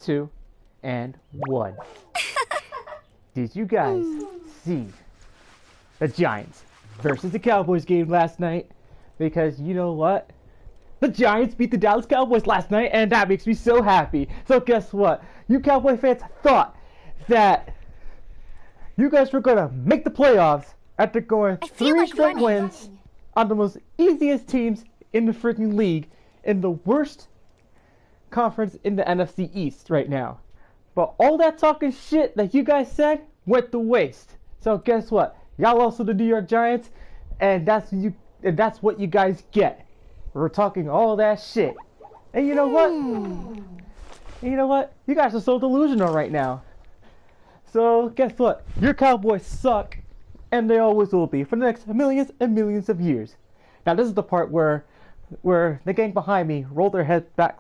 2, and 1. Did you guys see the Giants versus the Cowboys game last night? Because you know what? The Giants beat the Dallas Cowboys last night, and that makes me so happy. So guess what? You Cowboy fans thought that you guys were gonna make the playoffs after going 3 straight wins on the most easiest teams in the freaking league in the worst conference in the NFC East right now. But all that talking shit that you guys said went to waste. So guess what? Y'all lost to the New York Giants, and that's what you guys get. We're talking all that shit. And you know what? And you know what? You guys are so delusional right now. So guess what? Your Cowboys suck, and they always will be for the next millions and millions of years. Now this is the part where the gang behind me roll their head back,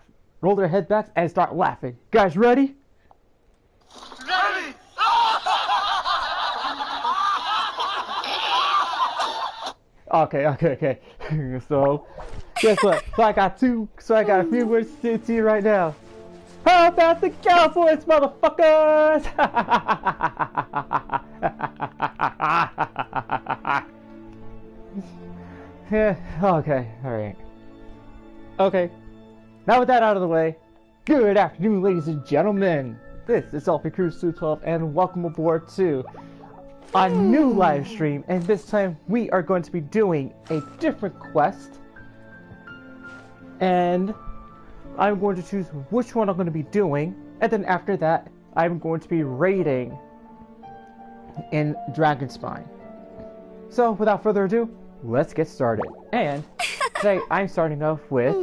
and start laughing. Guys, ready? Ready! Okay. So, guess what? So I got a few words to say to you right now. How about the Cowboys, motherfuckers? Yeah, okay, alright. Okay, now with that out of the way, good afternoon, ladies and gentlemen. This is lpcruz212, and welcome aboard to a new live stream. And this time we are going to be doing a different quest, and I'm going to choose which one I'm going to be doing, and then after that I'm going to be raiding in Dragonspine. So without further ado, let's get started. And today I'm starting off with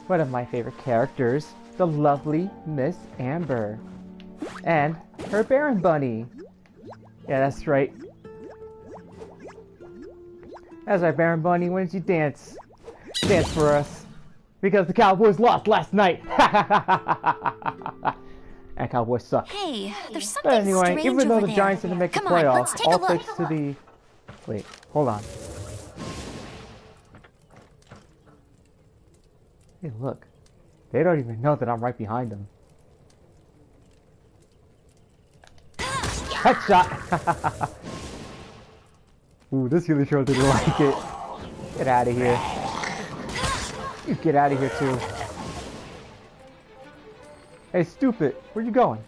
one of my favorite characters, the lovely Miss Amber, and her Baron Bunny. Yeah, that's right. That's right, Baron Bunny. Why don't you dance for us? Because the Cowboys lost last night. And Cowboys suck. Hey, there's something But anyway, strange even though over the Giants didn't make the Come on, playoffs, let's take a all look. thanks to the... Wait, hold on. Hey, look. They don't even know that I'm right behind them. Headshot! Ooh, this really sure didn't like it. Get out of here. You get out of here too. Hey, stupid, where you going?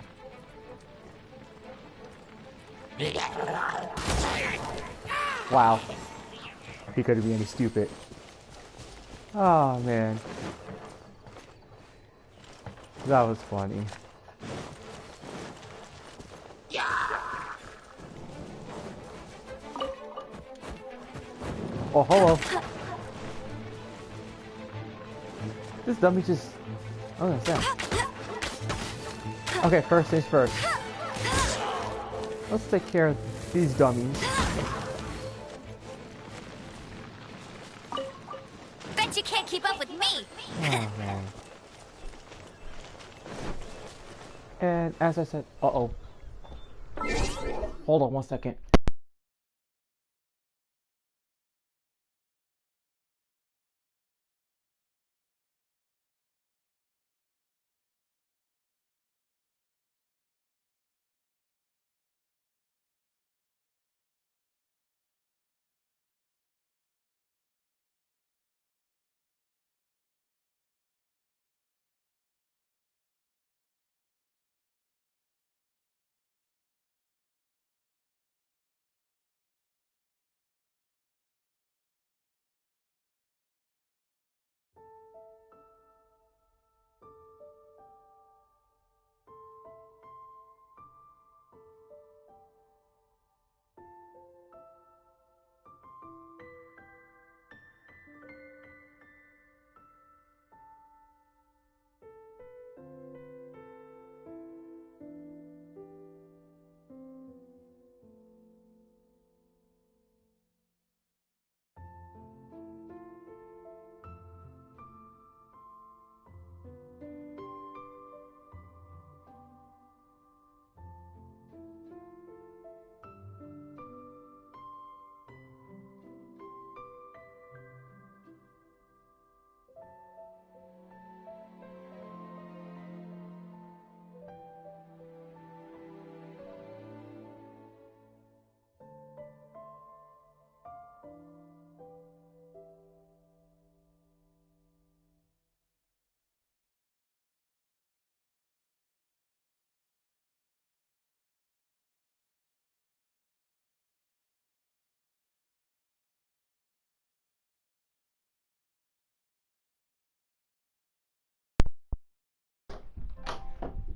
Wow. He couldn't be any stupid. Oh man. That was funny. Oh, hello. This dummy just... Oh, that's that. Okay, first things first. Let's take care of these dummies. Bet you can't keep up with me. Oh, man. And as I said... Uh-oh. Hold on one second.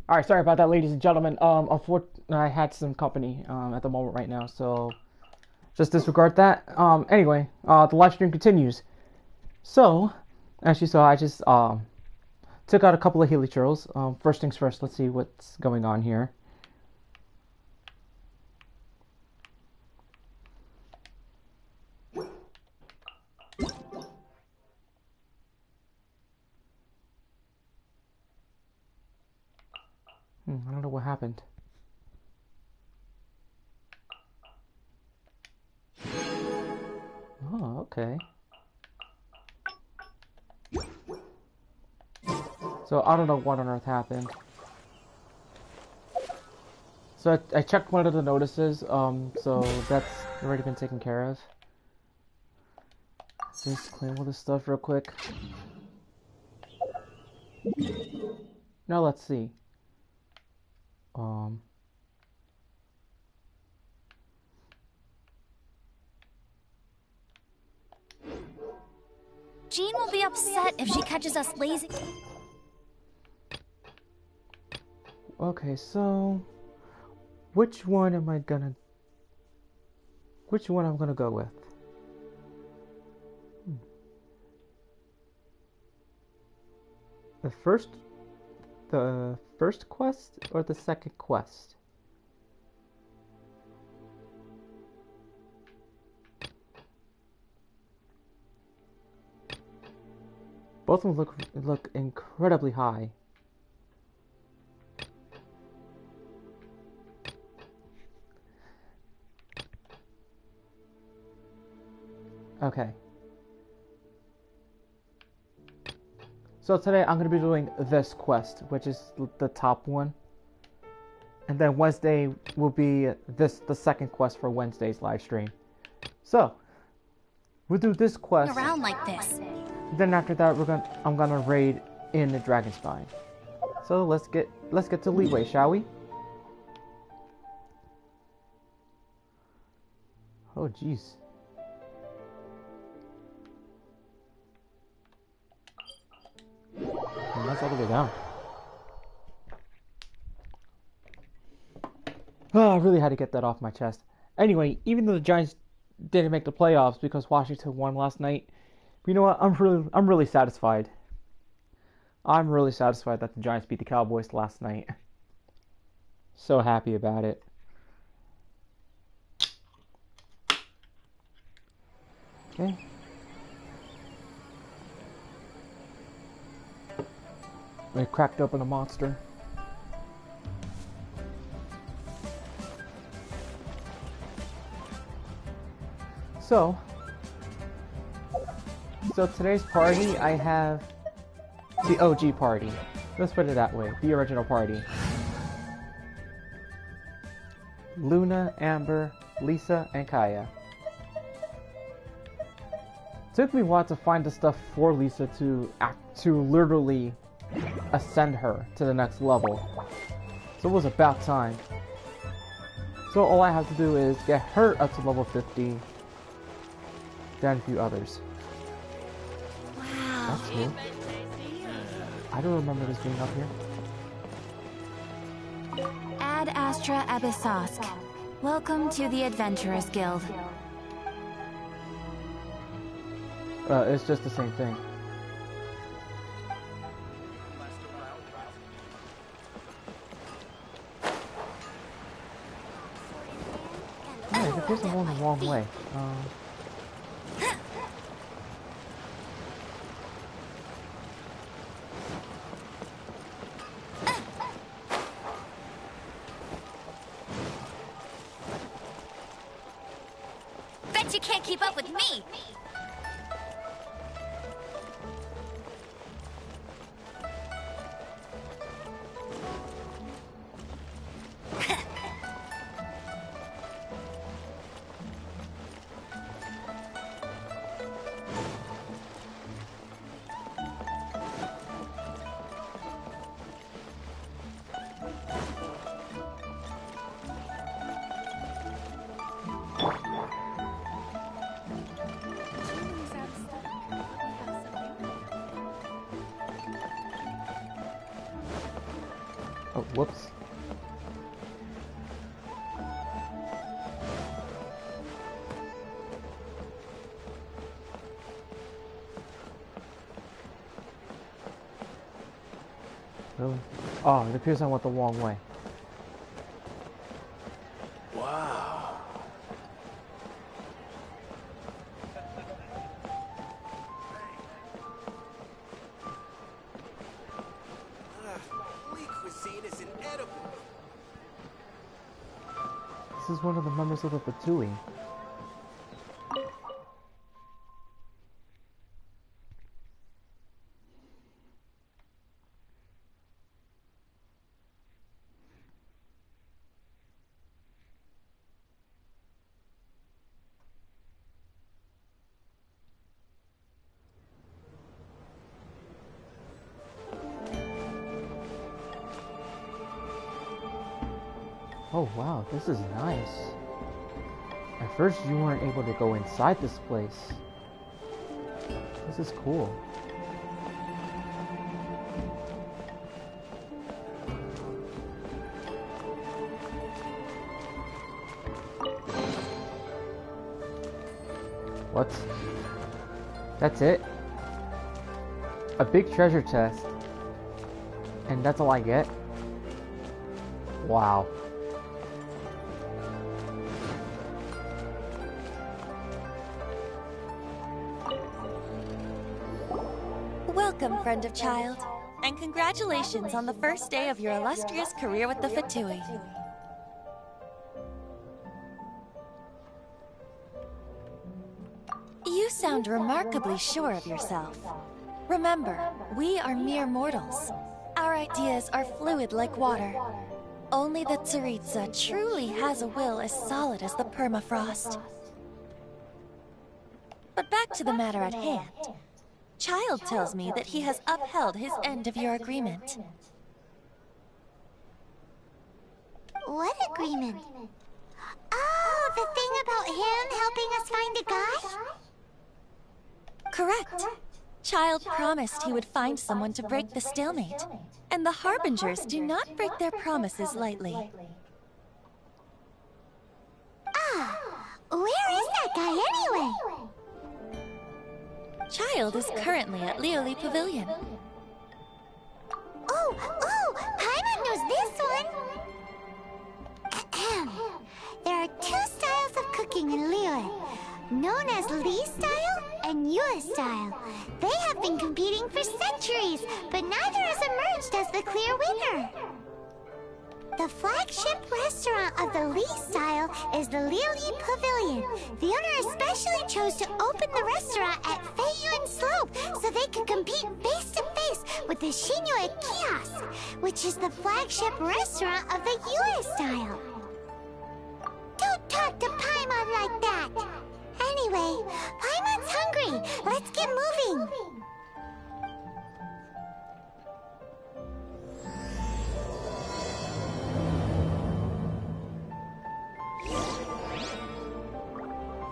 All right, sorry about that, ladies and gentlemen. I had some company at the moment right now, so just disregard that. Anyway, the live stream continues. So, as you saw, I just took out a couple of Healy churls. First things first, let's see what's going on here. I don't know what happened. Oh, okay. So I don't know what on earth happened. So I checked one of the notices, so that's already been taken care of. Just clean all this stuff real quick. Now let's see. Jean will be upset if she catches us lazy. Okay, so which one I'm gonna go with? The first quest or the second quest? Both of them look incredibly high. Okay. So today I'm going to be doing this quest, which is the top one. And then Wednesday will be the second quest for Wednesday's live stream. So, we'll do this quest. Around like this. Then after that I'm gonna raid in the Dragonspine. So let's get to Liyue, shall we? Oh jeez. And that's all the way down. Oh, I really had to get that off my chest. Anyway, even though the Giants didn't make the playoffs because Washington won last night, you know what? I'm really satisfied. I'm really satisfied that the Giants beat the Cowboys last night. So happy about it. Okay. I cracked open a monster. So today's party, I have the OG party. Let's put it that way, the original party. Luna, Amber, Lisa, and Kaya. Took me a while to find the stuff for Lisa to literally ascend her to the next level. So it was about time. So all I have to do is get her up to level 50. Then a few others. Wow. That's cool. I don't remember this being up here. Ad Astra Abyssosk. Welcome to the Adventurers Guild. It's just the same thing. Yeah, it appears I'm going the wrong way. Bet you can't keep up with me! Oh, whoops. Really? Oh, it appears I went the wrong way. Wow. Liyue cuisine is inedible. This is one of the members of the Fatui. Oh wow, this is nice. At first you weren't able to go inside this place. This is cool. What? That's it? A big treasure chest. And that's all I get? Wow. Welcome, friend of child, and congratulations on the first day of your illustrious career with the Fatui. You sound remarkably sure of yourself. Remember, we are mere mortals. Our ideas are fluid like water. Only the Tsaritsa truly has a will as solid as the permafrost. But back to the matter at hand. Child tells me that he has upheld his end of your agreement. What agreement? Oh, the thing about him helping us find a god? Correct. Child promised he would find someone to break the stalemate. And the Harbingers do not break their promises lightly. Ah, where is that guy anyway? Child is currently at Liyue Pavilion. Oh, Paimon knows this one. There are two styles of cooking in Liyue, known as Li style and Yue style. They have been competing for centuries, but neither has emerged as the clear winner. The flagship restaurant of the Li style is the Liyue Pavilion. The owner especially chose to open the restaurant at Feiyuan Slope so they could compete face to face with the Xinyue Kiosk, which is the flagship restaurant of the Yue style. Don't talk to Paimon like that. Anyway, Paimon's hungry. Let's get moving.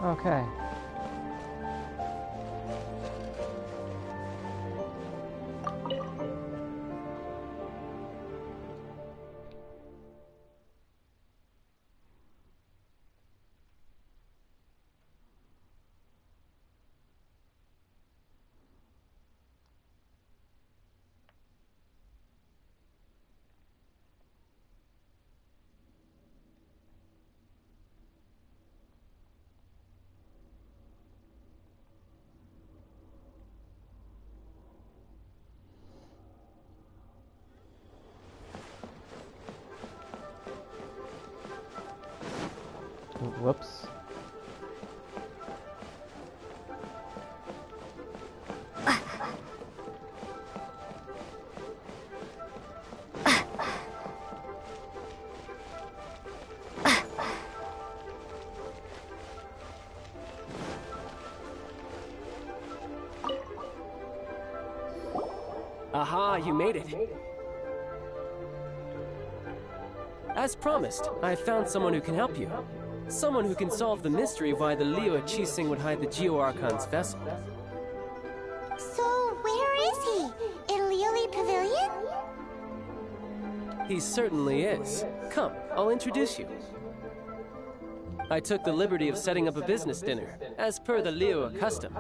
Okay. Whoops. Aha, you made it. As promised, I found someone who can help you. Someone who can solve the mystery of why the Liyue Qixing would hide the Geo-Archon's vessel. So, where is he? In Liyue Pavilion? He certainly is. Come, I'll introduce you. I took the liberty of setting up a business dinner, as per the Liyue custom.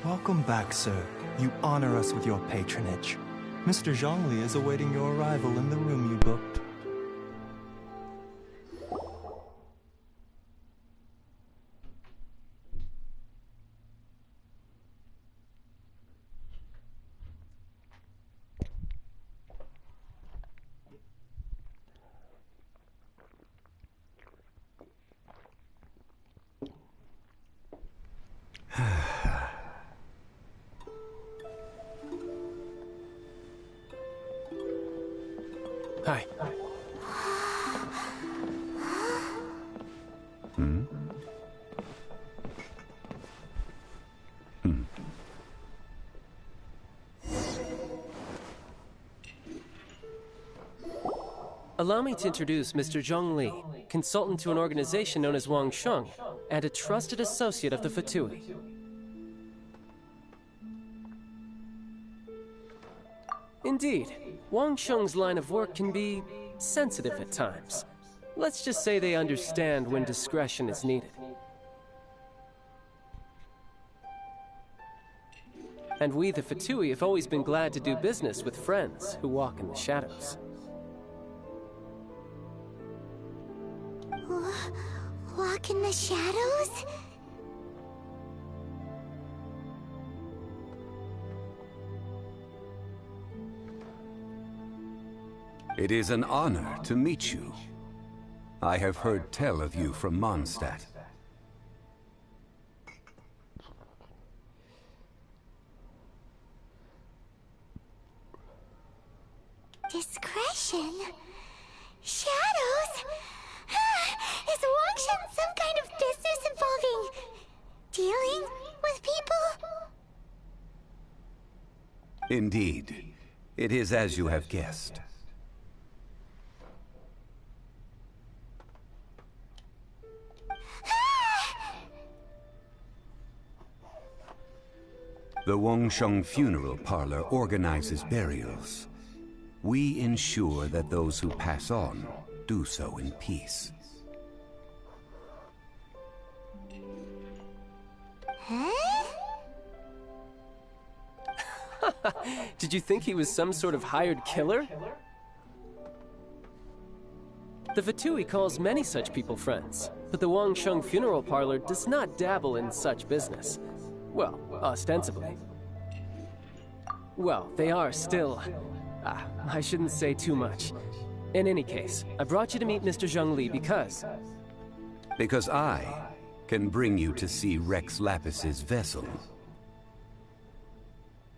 Welcome back, sir. You honor us with your patronage. Mr. Zhongli is awaiting your arrival in the room you booked. Hi. Allow me to introduce Mr. Zhongli, consultant to an organization known as Wangsheng, and a trusted associate of the Fatui. Indeed, Wangsheng's line of work can be sensitive at times. Let's just say they understand when discretion is needed. And we, the Fatui, have always been glad to do business with friends who walk in the shadows. Walk in the shadows? It is an honor to meet you. I have heard tell of you from Mondstadt. Discretion? Shadows? Is Wangsheng some kind of business involving dealing with people? Indeed. It is as you have guessed. The Wangsheng Funeral Parlor organizes burials. We ensure that those who pass on do so in peace. Huh? Did you think he was some sort of hired killer? The Fatui calls many such people friends, but the Wangsheng Funeral Parlor does not dabble in such business. Well, ostensibly. Well, they are still... I shouldn't say too much. In any case, I brought you to meet Mr. Zhongli because... Because I can bring you to see Rex Lapis's vessel.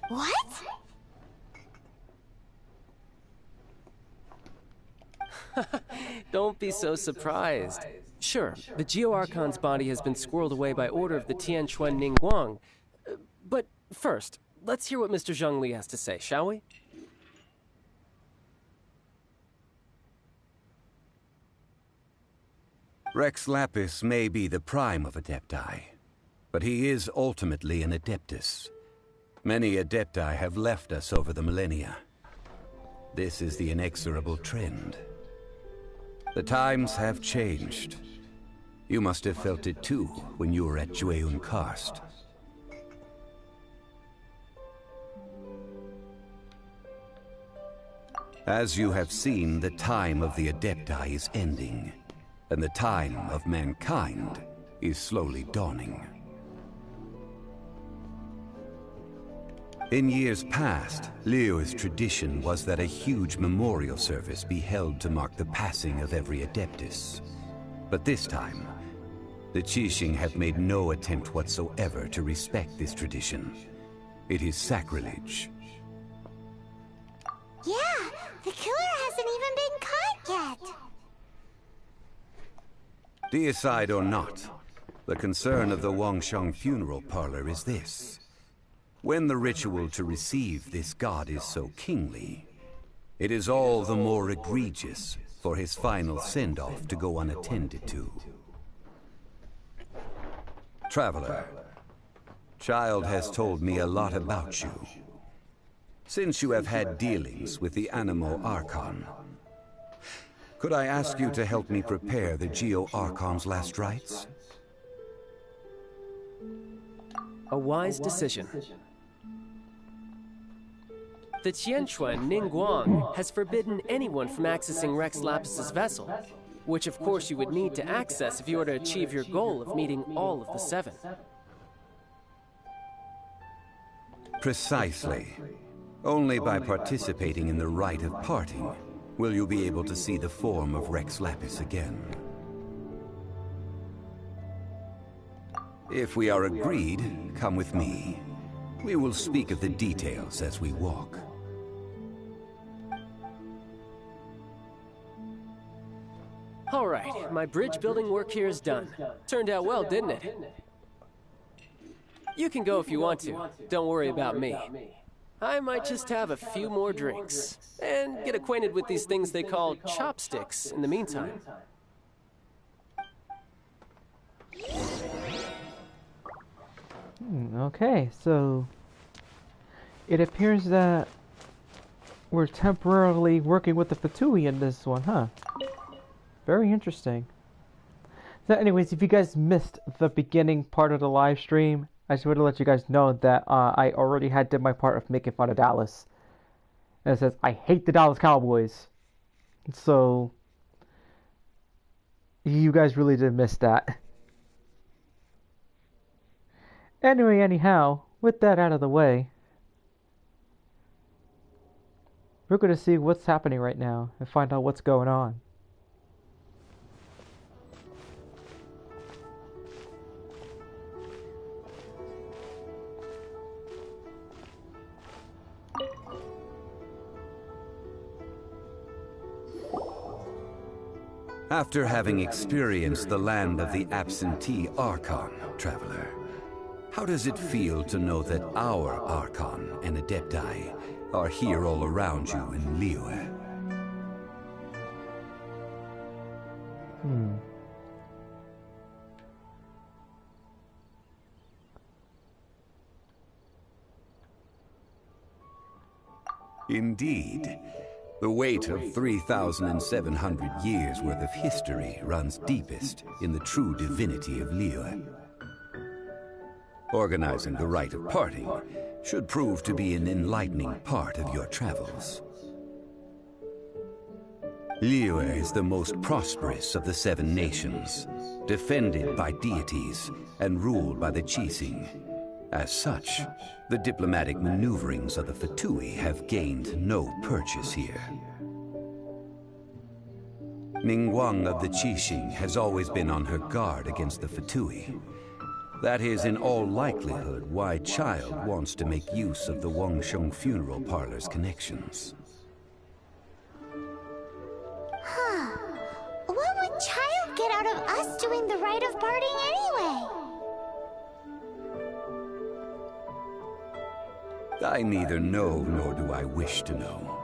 What? Don't be so surprised. Sure, the Geo Archon's body has been squirreled away by order of the Tianquan Ningguang. But first, let's hear what Mr. Zhongli has to say, shall we? Rex Lapis may be the prime of Adepti, but he is ultimately an Adeptus. Many Adepti have left us over the millennia. This is the inexorable trend. The times have changed. You must have felt it too when you were at Jueyun Karst. As you have seen, the time of the Adepti is ending, and the time of mankind is slowly dawning. In years past, Liyue's tradition was that a huge memorial service be held to mark the passing of every Adeptus. But this time, the Qixing have made no attempt whatsoever to respect this tradition. It is sacrilege. Yeah, the killer hasn't even been caught yet. Deicide or not, the concern of the Wangsheng Funeral Parlor is this. When the ritual to receive this god is so kingly, it is all the more egregious for his final send-off to go unattended to. Traveler, Child has told me a lot about you. Since you have had dealings with the Animo Archon, could I ask you to help me prepare the Geo Archon's last rites? A wise decision. The Tianquan Ningguang has forbidden anyone from accessing Rex Lapis's vessel, which of course you would need to access if you were to achieve your goal of meeting all of the seven. Precisely. Only by participating in the rite of parting will you be able to see the form of Rex Lapis again. If we are agreed, come with me. We will speak of the details as we walk. All right, my bridge building work here is done. Turned out well, didn't it? You can go if you want to. Don't worry about me. I might just have a few more drinks, and get acquainted with these things they call chopsticks in the meantime. Okay, so it appears that we're temporarily working with the Fatui in this one, huh? Very interesting. So anyways, if you guys missed the beginning part of the live stream, I just wanted to let you guys know that I already did my part of making fun of Dallas. And it says, I hate the Dallas Cowboys. So, you guys really did miss that. Anyway, anyhow, with that out of the way, we're going to see what's happening right now and find out what's going on. After having experienced the land of the absentee Archon, Traveler, how does it feel to know that our Archon and Adepti are here all around you in Liyue? Indeed. The weight of 3,700 years' worth of history runs deepest in the true divinity of Liyue. Organizing the rite of parting should prove to be an enlightening part of your travels. Liyue is the most prosperous of the seven nations, defended by deities and ruled by the Qixing. As such, the diplomatic maneuverings of the Fatui have gained no purchase here. Ningguang of the Qixing has always been on her guard against the Fatui. That is in all likelihood why Child wants to make use of the Wangsheng funeral parlor's connections. Huh. What would Child get out of us doing the rite of parting anyway? I neither know nor do I wish to know.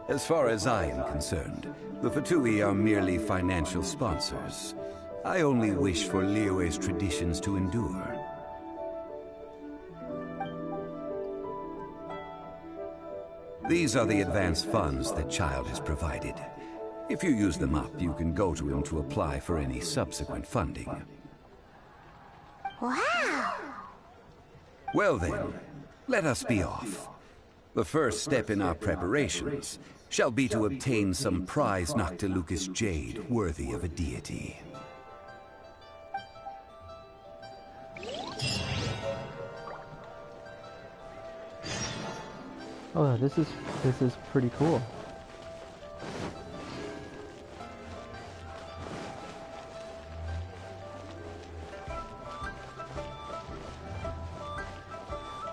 As far as I am concerned, the Fatui are merely financial sponsors. I only wish for Liyue's traditions to endure. These are the advance funds that Child has provided. If you use them up, you can go to him to apply for any subsequent funding. Wow! Well then, let us be off. The first step in our preparations shall be to obtain some prize Noctilucous jade worthy of a deity. Oh, this is pretty cool.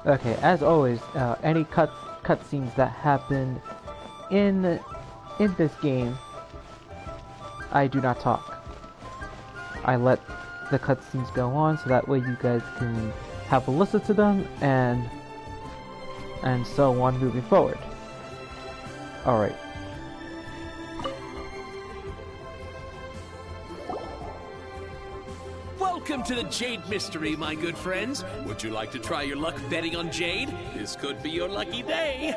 Okay, as always, any cutscenes that happen in this game, I do not talk. I let the cutscenes go on so that way you guys can have a listen to them and so on moving forward. Alright. Welcome to the Jade Mystery, my good friends. Would you like to try your luck betting on Jade? This could be your lucky day.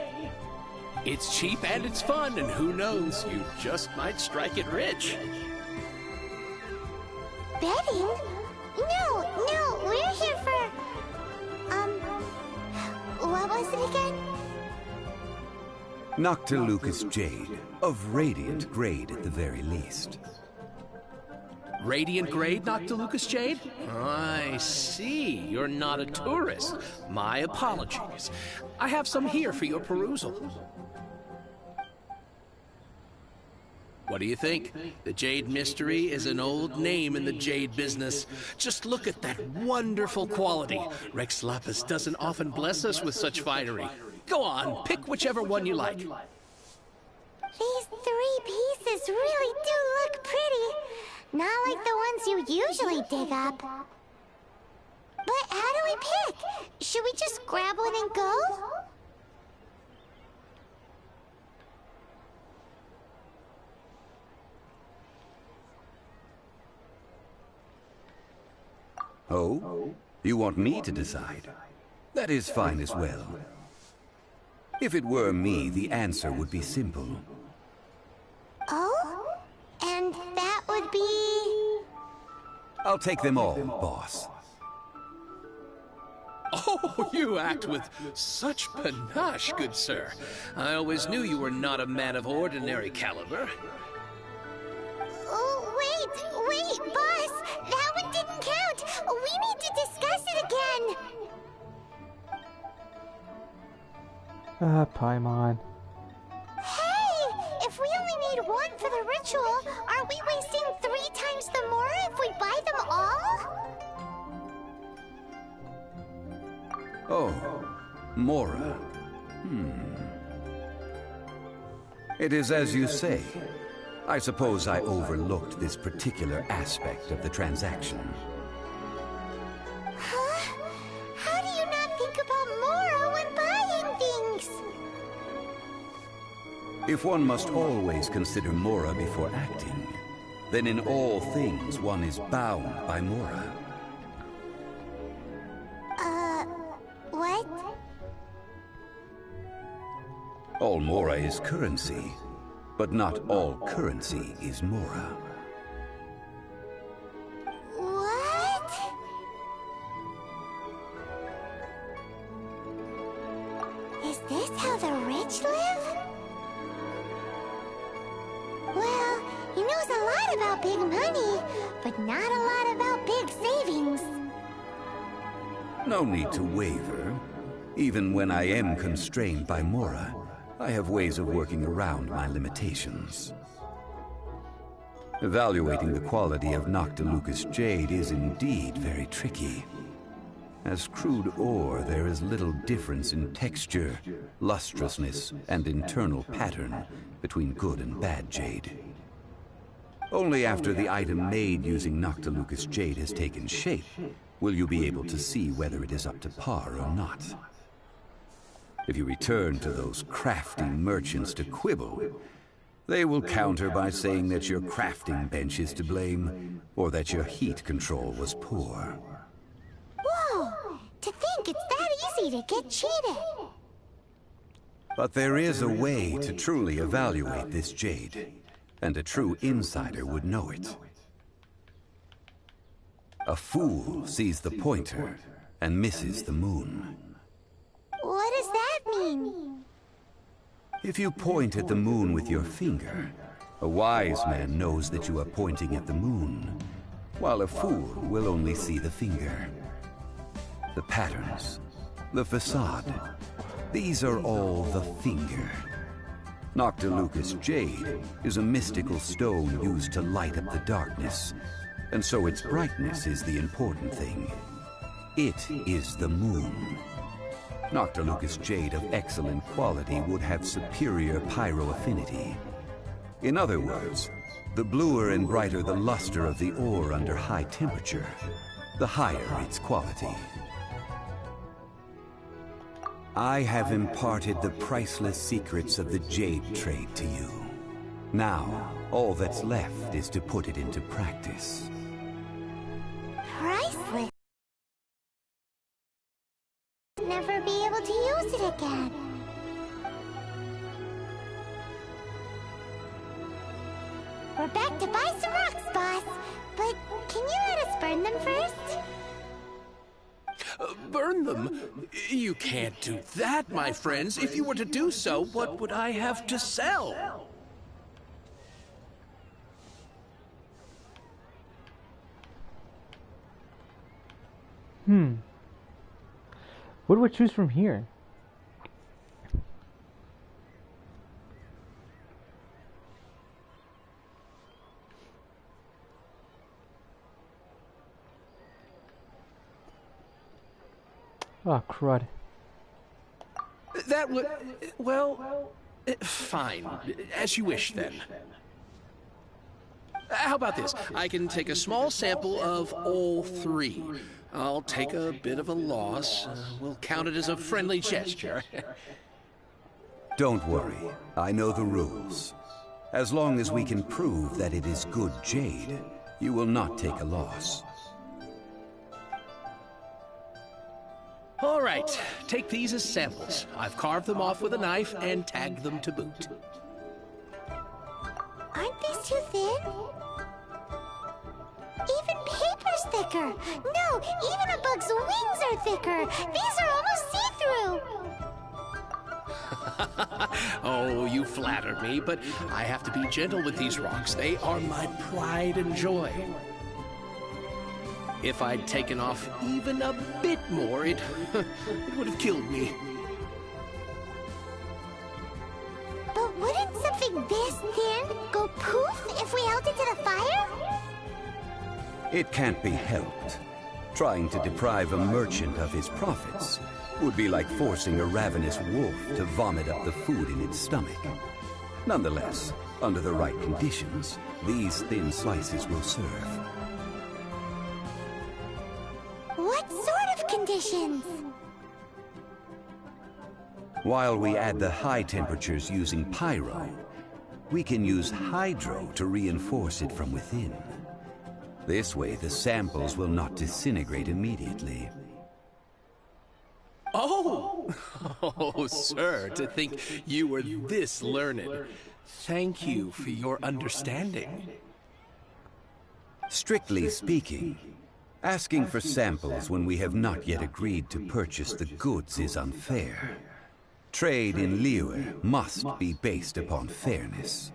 It's cheap and it's fun, and who knows, you just might strike it rich. Betting? No, we're here for... what was it again? Noctilucous Jade, of radiant grade at the very least. Radiant grade, Noctilucous Jade? I see. You're not a tourist. My apologies. I have some here for your perusal. What do you think? The Jade Mystery is an old name in the jade business. Just look at that wonderful quality. Rex Lapis doesn't often bless us with such finery. Go on, pick whichever one you like. These 3 pieces really do look pretty. Not like the ones you usually dig up. But how do we pick? Should we just grab one and go? Oh? You want me to decide? That is fine as well. If it were me, the answer would be simple. Oh? And that would be... I'll take them all, boss. Oh, you act with such panache, good sir. I always knew you were not a man of ordinary caliber. Oh, wait, boss! That one didn't count! We need to discuss it again! Paimon. Hey! If we only need one for the ritual, aren't we wasting 3 times the Mora if we buy them all? Oh, Mora. It is as you say. I suppose I overlooked this particular aspect of the transaction. Huh? How do you not think about Mora when buying things? If one must always consider Mora before acting, then in all things one is bound by Mora. What? All Mora is currency, but not all currency is Mora. What? Is this how the rich live? Well, he knows a lot about big money, but not a lot about big savings. No need to waver. Even when I am constrained by Mora, I have ways of working around my limitations. Evaluating the quality of Noctilucous Jade is indeed very tricky. As crude ore, there is little difference in texture, lustrousness, and internal pattern between good and bad jade. Only after the item made using Noctilucous Jade has taken shape will you be able to see whether it is up to par or not. If you return to those crafty merchants to quibble, they will counter by saying that your crafting bench is to blame, or that your heat control was poor. Whoa! To think it's that easy to get cheated! But there is a way to truly evaluate this jade, and a true insider would know it. A fool sees the pointer and misses the moon. What does that mean? If you point at the moon with your finger, a wise man knows that you are pointing at the moon, while a fool will only see the finger. The patterns, the facade, these are all the finger. Noctilucous Jade is a mystical stone used to light up the darkness, and so its brightness is the important thing. It is the moon. Noctilucous Jade of excellent quality would have superior pyro-affinity. In other words, the bluer and brighter the luster of the ore under high temperature, the higher its quality. I have imparted the priceless secrets of the jade trade to you. Now, all that's left is to put it into practice. priceless. Never be able to use it again. We're back to buy some rocks, boss. But can you let us burn them first? Burn them? You can't do that, my friends. If you were to do so, what would I have to sell? What do I choose from here? Oh, crud. That would... well... fine. As you wish, then. How about this? I can take a small sample of all three. I'll take a bit of a loss. We'll count it as a friendly gesture. Don't worry. I know the rules. As long as we can prove that it is good jade, you will not take a loss. All right. Take these as samples. I've carved them off with a knife and tagged them to boot. Aren't these too thin? Even paper's thicker. No, even a bug's wings are thicker. These are almost see-through. Oh, you flatter me, but I have to be gentle with these rocks. They are my pride and joy. If I'd taken off even a bit more, it would have killed me. But wouldn't something this thin go poof if we held it to the fire? It can't be helped. Trying to deprive a merchant of his profits would be like forcing a ravenous wolf to vomit up the food in its stomach. Nonetheless, under the right conditions, these thin slices will serve. What sort of conditions? While we add the high temperatures using pyro, we can use hydro to reinforce it from within. This way, the samples will not disintegrate immediately. Oh! Oh, sir, to think you were this learned. Thank you for your understanding. Strictly speaking, asking for samples when we have not yet agreed to purchase the goods is unfair. Trade in Liyue must be based upon fairness.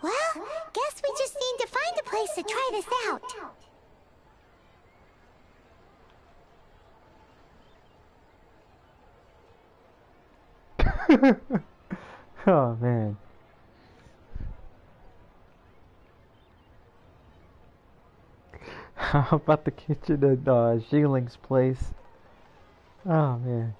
Well, guess we just need to find a place to try this out. Oh, man. How about the kitchen at Xingling's place? Oh, man.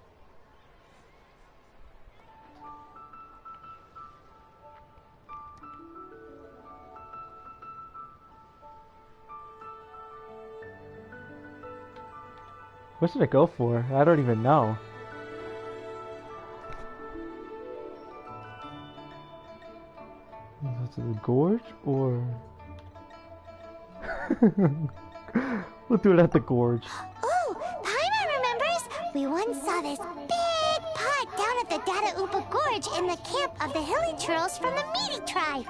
What should I go for? I don't even know. Is it the gorge or... We'll do it at the gorge. Oh, Paimon remembers! We once saw this big pot down at the Data Upa Gorge in the camp of the hilly churls from the Meaty tribe.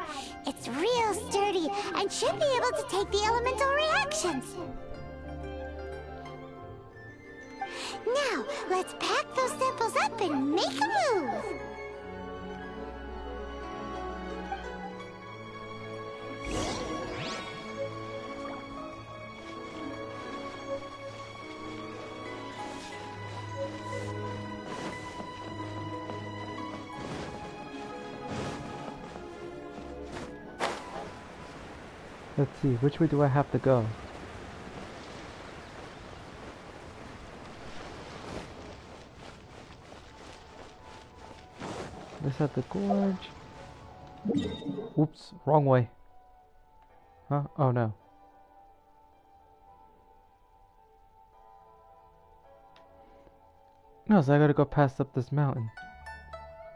It's real sturdy and should be able to take the elemental reactions. Now, let's pack those samples up and make a move! Let's see, which way do I have to go? This at the gorge. Oops, wrong way. Huh? Oh no. No, so I gotta go past up this mountain.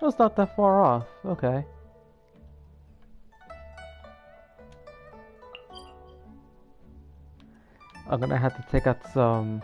No, it's not that far off. Okay. I'm gonna have to take out some...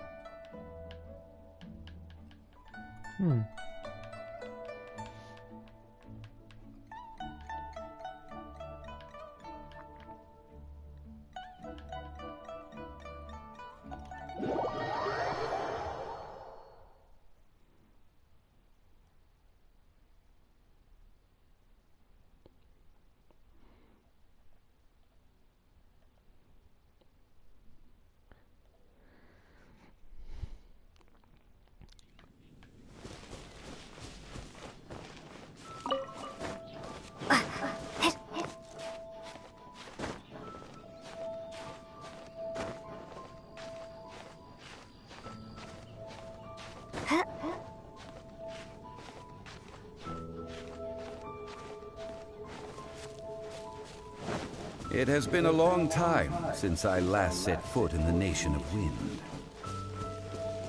It has been a long time since I last set foot in the Nation of Wind.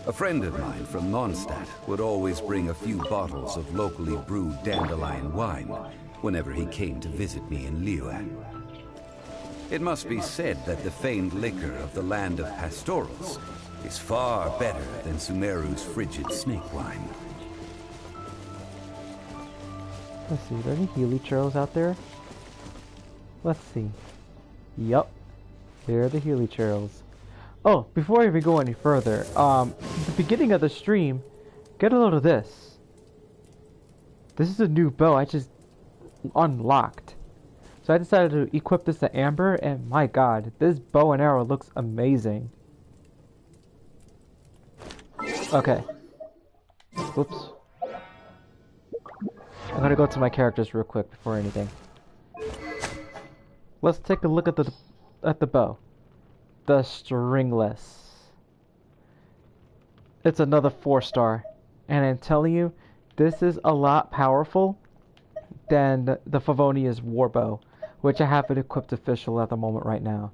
A friend of mine from Mondstadt would always bring a few bottles of locally brewed dandelion wine whenever he came to visit me in Liyue. It must be said that the famed liquor of the land of pastorals is far better than Sumeru's frigid snake wine. Let's see, are there any Healy trails out there? Let's see. Yup. There are the Healy trails. Oh, before I even go any further, at the beginning of the stream, get a load of this. This is a new bow I just unlocked. So I decided to equip this to Amber, and my god, this bow and arrow looks amazing. Okay. Whoops. I'm gonna go to my characters real quick before anything. Let's take a look at the bow. The stringless. It's another 4-star. And I'm telling you, this is a lot powerful than the Favonia's warbow, which I have it equipped official at the moment right now.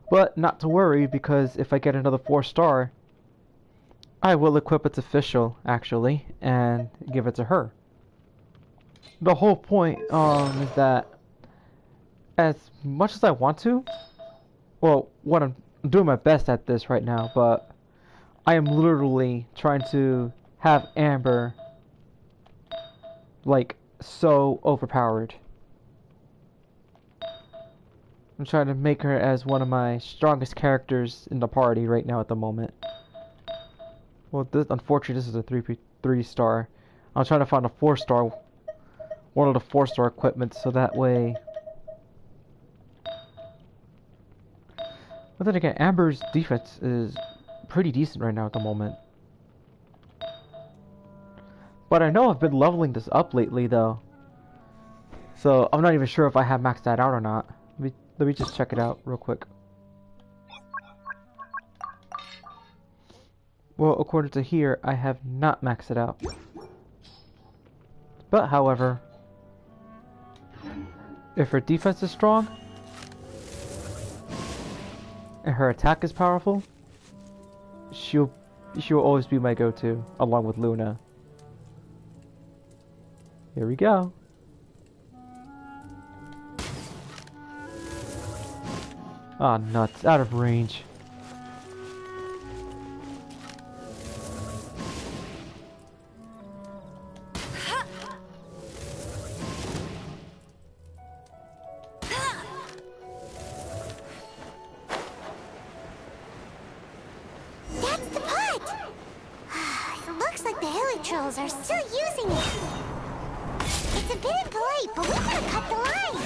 But not to worry, because if I get another 4-star, I will equip its official, actually, and give it to her. The whole point is that as much as I want to, well, what I'm doing my best at this right now, but I am literally trying to have Amber like so overpowered. I'm trying to make her as one of my strongest characters in the party right now at the moment. Well, unfortunately this is a 3-star. I'm trying to find a 4-star, one of the 4-star equipment, so that way. But then again, Amber's defense is pretty decent right now at the moment. But I know I've been leveling this up lately though. So I'm not even sure if I have maxed that out or not. Let me just check it out real quick. Well, according to here, I have not maxed it out. But however, if her defense is strong, and her attack is powerful, she'll always be my go-to, along with Luna. Here we go. Ah, nuts, out of range. Are still using it. It's a bit impolite, but we gotta cut the line.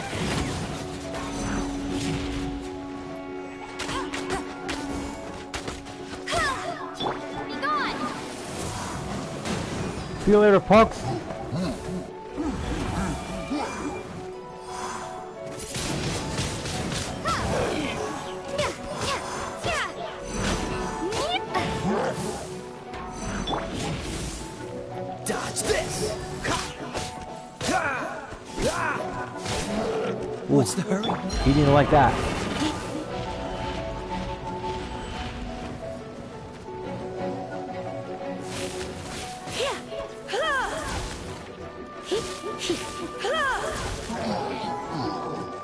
Be gone! See you later, punks. What's the hurry? He didn't like that.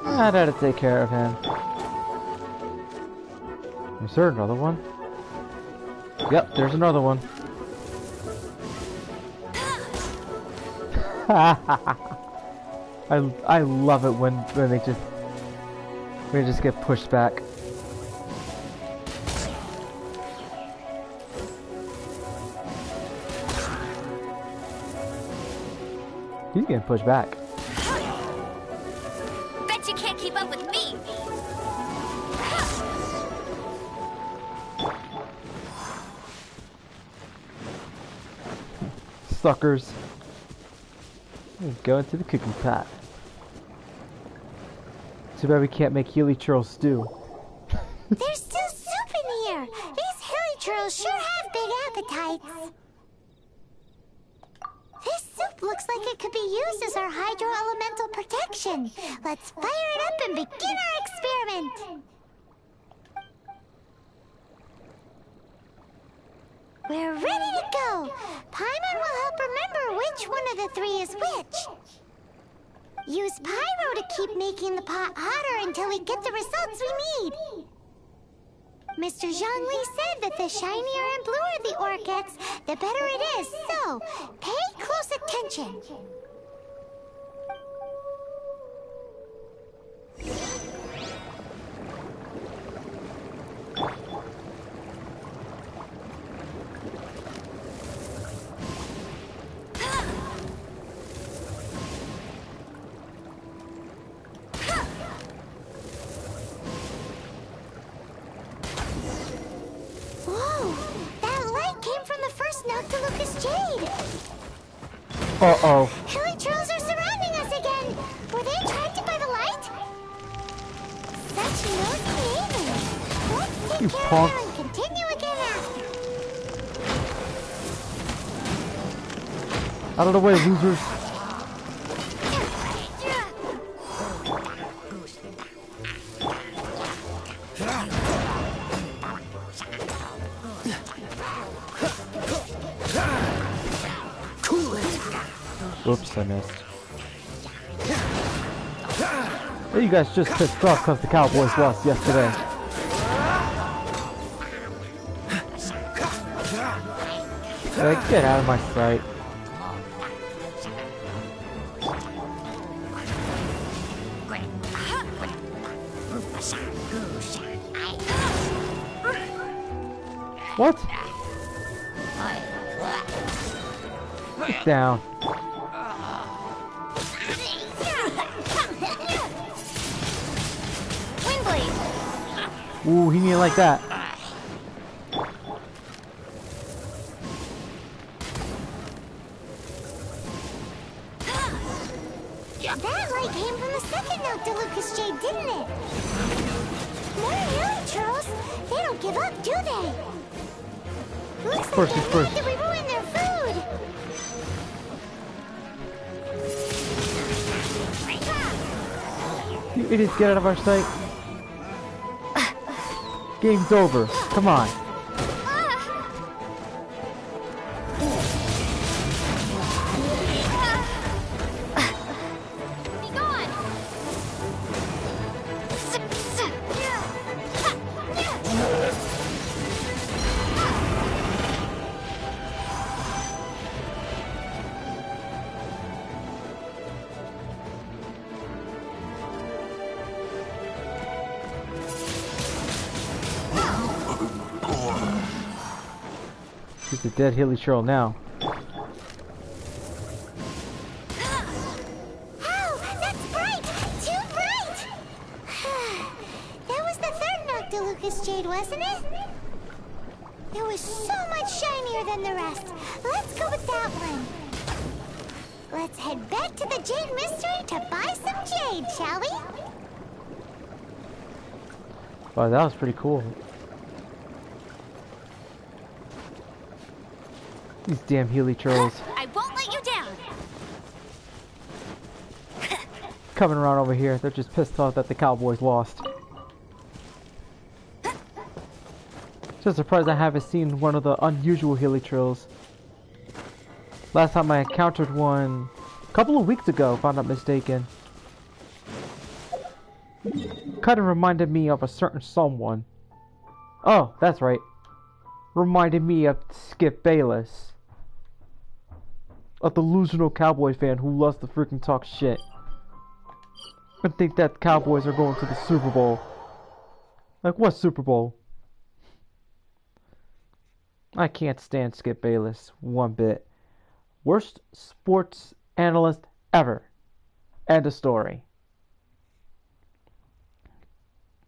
I had to take care of him. Is there another one? Yep, there's another one. I love it when they just get pushed back. He's getting pushed back. Bet you can't keep up with me. Suckers. Go into the cookie pot. Too bad we can't make Healy churros stew. There's still soup in here. These hilly churros sure have big appetites. This soup looks like it could be used as our hydro-elemental protection. Let's fire it up and begin our experiment. We're ready to go. Paimon will help remember which one of the three is which. Use pyro to keep making the pot hotter until we get the results we need. Mr. Zhongli said that the shinier and bluer the ore gets, the better it is, so pay close attention. Jade! Uh-oh. Hilly trolls are surrounding us again! Were they attracted by the light? Such nosy neighbors! Let's take care of them and continue again after. Out of the way, losers! Oops, I missed. Hey, you guys just pissed off because the Cowboys lost yesterday. Hey, get out of my sight. What? Get down. Ooh, he didn't like that. That light came from the second note to Lucas Jade, didn't it? More hilly trolls. They don't give up, do they? Looks like they're mad that we ruined their food. You idiots, get out of our sight. Game's over. Come on. Be gone. He's a dead Hilly Churl now. Oh, that's bright! Too bright! That was the third Nocta Lucas Jade, wasn't it? It was so much shinier than the rest. Let's go with that one. Let's head back to the Jade Mystery to buy some jade, shall we? Wow, that was pretty cool. These damn Healy Churls. I won't let you down. Coming around over here, they're just pissed off that the Cowboys lost. Just surprised I haven't seen one of the unusual Healy Churls. Last time I encountered one a couple of weeks ago, if I'm not mistaken. Kind of reminded me of a certain someone. Oh, that's right. reminded me of Skip Bayless. A delusional Cowboy fan who loves to freaking talk shit. I think that Cowboys are going to the Super Bowl. Like, what Super Bowl? I can't stand Skip Bayless one bit. Worst sports analyst ever. End of story.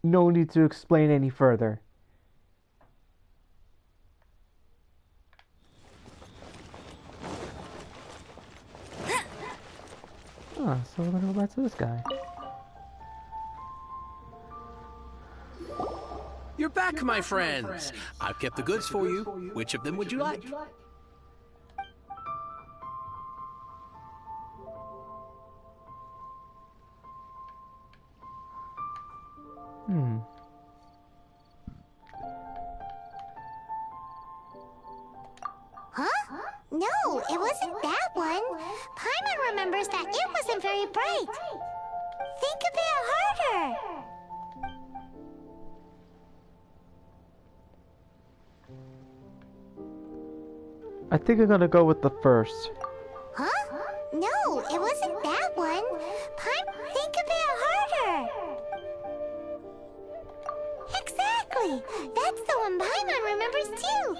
No need to explain any further. Oh, so we're gonna go back to this guy. You're back, my friends. I've kept the goods for you. Which of them would you like? Huh? No, it wasn't that one. Paimon remembers that it wasn't very bright. Think a bit harder. I think I'm gonna go with the first. Huh? No, it wasn't that one. Think a bit harder. Exactly. That's the one Paimon remembers too.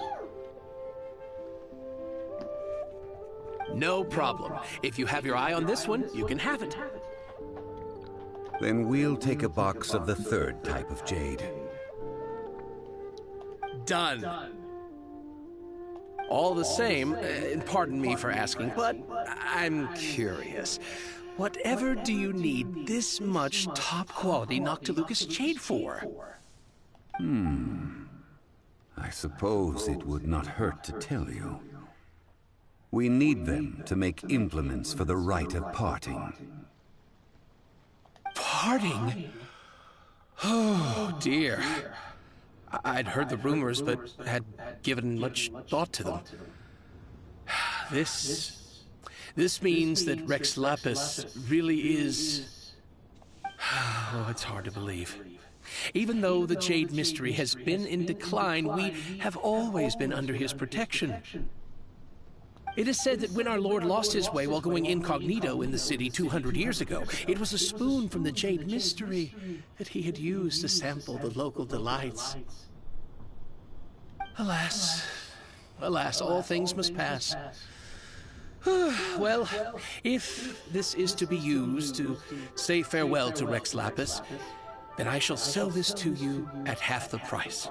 No problem. If you have your eye on this one, you can have it. Then we'll take a box of the third type of jade. Done. All the same, and pardon me for asking, but I'm curious. Whatever do you need this much top-quality Noctilucous jade for? I suppose it would not hurt to tell you. We need them to make implements for the rite of parting. Parting? Oh, dear. I'd heard the rumors, but had given much thought to them. This means that Rex Lapis really is... Oh, it's hard to believe. Even though the Jade Mystery has been in decline, we have always been under his protection. It is said that when our Lord lost his way while going incognito in the city 200 years ago, it was a spoon from the Jade Mystery that he had used to sample the local delights. Alas, alas, all things must pass. Well, if this is to be used to say farewell to Rex Lapis, then I shall sell this to you at half the price.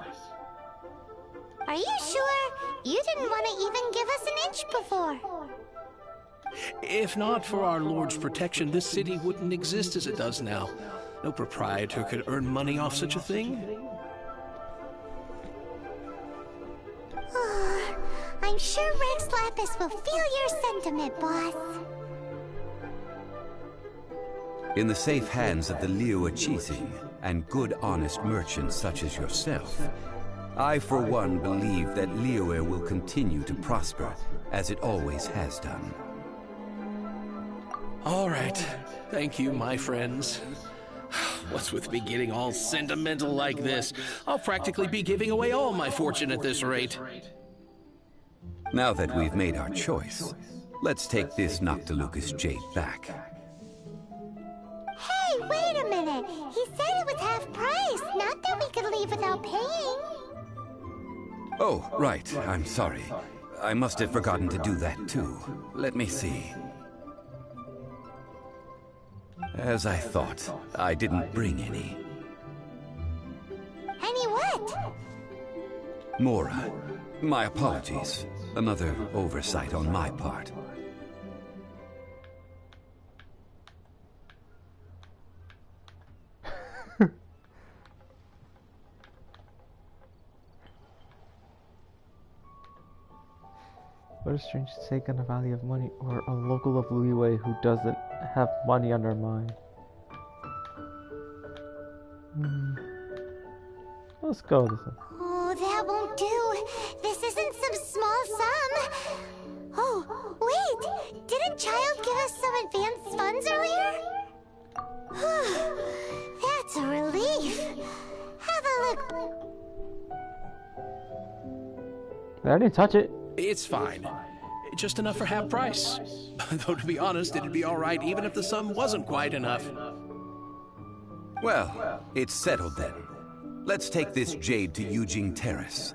Are you sure? You didn't want to even give us an inch before. If not for our Lord's protection, this city wouldn't exist as it does now. No proprietor could earn money off such a thing. I'm sure Rex Lapis will feel your sentiment, boss. In the safe hands of the Liyue and good honest merchants such as yourself, I for one believe that Liyue will continue to prosper as it always has done. All right. Thank you, my friends. What's with me getting all sentimental like this? I'll practically be giving away all my fortune at this rate. Now that we've made our choice, let's take this Noctilucous jade back. Hey, wait a minute! He said it was half price, not that we could leave without paying. Oh, right. I'm sorry. I must have forgotten to do that too. Let me see. As I thought, I didn't bring any. Any what? Mora, my apologies. Another oversight on my part. What a strange take on the value of money, or a local of Liyue who doesn't have money on their mind. Let's go with this one. Oh, that won't do. This isn't some small sum. Oh, wait! Didn't Child give us some advanced funds earlier? That's a relief. Have a look. I didn't touch it. It's fine. Just enough for half price. Though to be honest, it'd be alright even if the sum wasn't quite enough. Well, it's settled then. Let's take this jade to Yujing Terrace.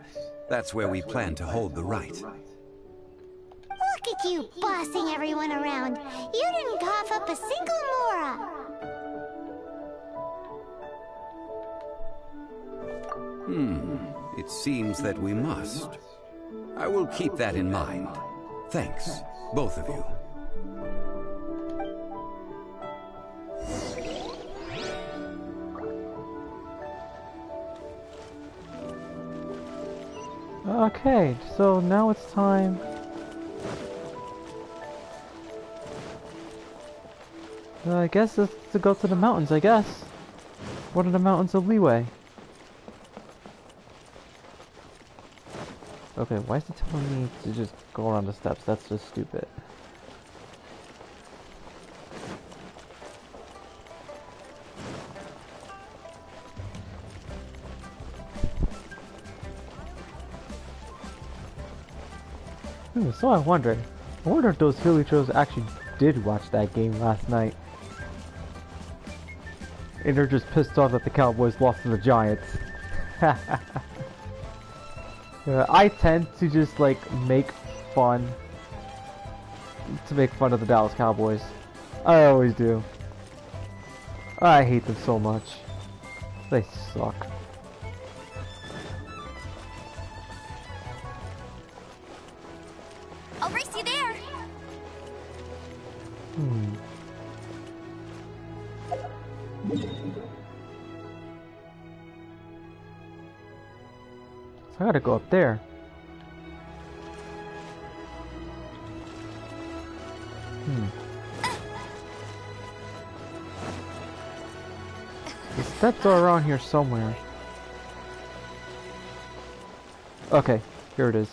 That's where we plan to hold the rite. Look at you bossing everyone around. You didn't cough up a single mora. It seems that we must. I will keep that in mind. Thanks, both of you. Okay, so now it's time. I guess it's to go to the mountains, I guess. What are the mountains of Liyue? Okay, why is it telling me to just go around the steps? That's just stupid. So I wonder if those villagers actually did watch that game last night. And they're just pissed off that the Cowboys lost to the Giants. I tend to just like make fun of the Dallas Cowboys. I always do. I hate them so much. They suck. I'll race you there. I gotta go up there. The steps are around here somewhere. Okay, here it is.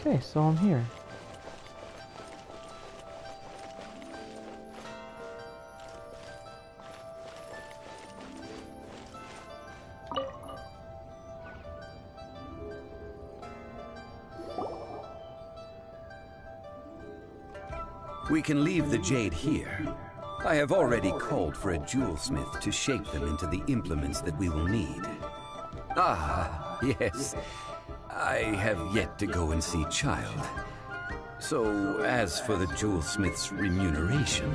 Okay, so I'm here. We can leave the jade here. I have already called for a jewelsmith to shape them into the implements that we will need. Ah, yes. I have yet to go and see Child. So, as for the jewelsmith's remuneration...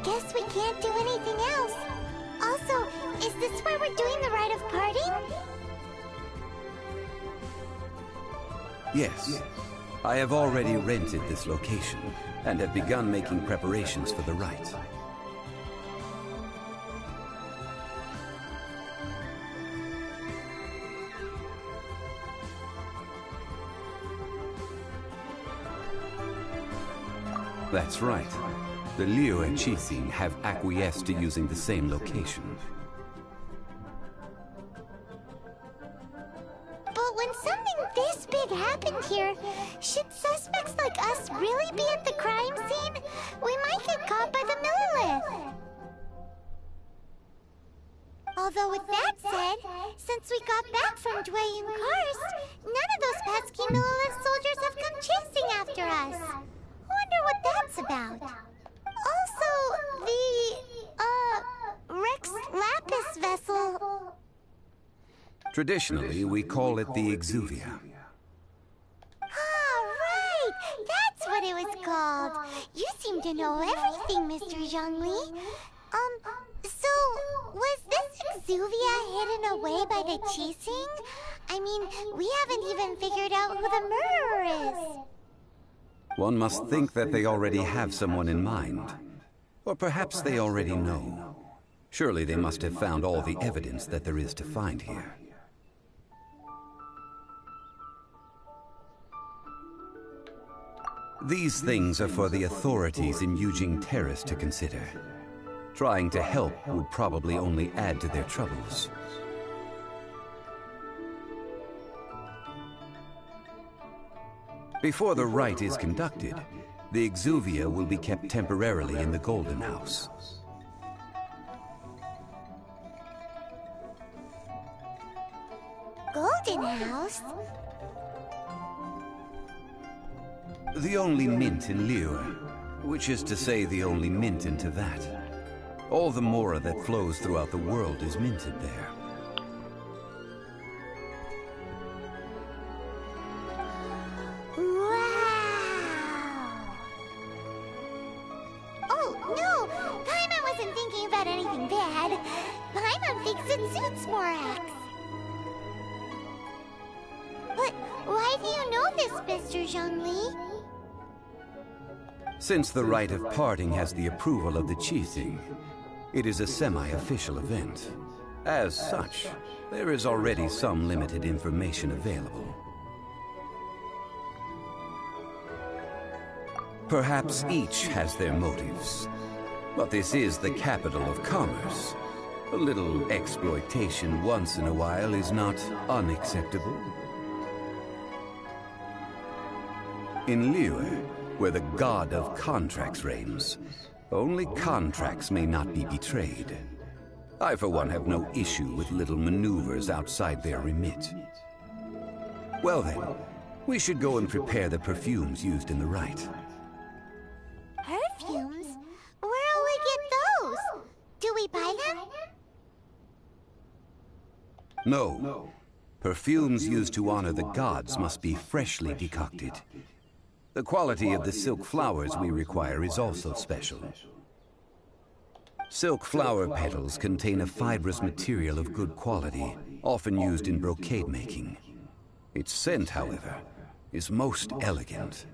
Guess we can't do anything else. Also, is this where we're doing the rite of parting? Yes. I have already rented this location, and have begun making preparations for the rite. That's right. The Liyue Chiefing have acquiesced to using the same location. But when something this big happened here, should suspects like us really be at the crime scene? We might get caught by the Millilith. Although with that said, since we got back from Dwayne Karst, none of those pesky Millilith soldiers have come chasing after us. Wonder what that's about. Also, the Rex Lapis vessel. Traditionally, we call it the Exuvia. Ah, right! That's what it was called. You seem to know everything, Mr. Zhongli. So, was this Exuvia hidden away by the chasing? I mean, we haven't even figured out who the murderer is. One must think that they already have someone in mind. Or perhaps they already know. Surely they must have found all the evidence that there is to find here. These things are for the authorities in Yujing Terrace to consider. Trying to help would probably only add to their troubles. Before the rite is conducted, the Exuvia will be kept temporarily in the Golden House. Golden House? The only mint in Liyue, which is to say the only mint in Teyvat. All the mora that flows throughout the world is minted there. Wow! Oh, no! Paimon wasn't thinking about anything bad. Paimon thinks it suits Morax. But why do you know this, Mr. Zhongli? Since the rite of parting has the approval of the Qixing, it is a semi-official event. As such, there is already some limited information available. Perhaps each has their motives, but this is the capital of commerce. A little exploitation once in a while is not unacceptable. In Liyue, where the god of contracts reigns, only contracts may not be betrayed. I, for one, have no issue with little maneuvers outside their remit. Well then, we should go and prepare the perfumes used in the rite. Perfumes? Where'll we get those? Do we buy them? No. Perfumes used to honor the gods must be freshly decocted. The quality of the silk flowers we require is also special. Silk flower petals contain a fibrous material of good quality, often used in brocade making. Its scent, however, is most elegant,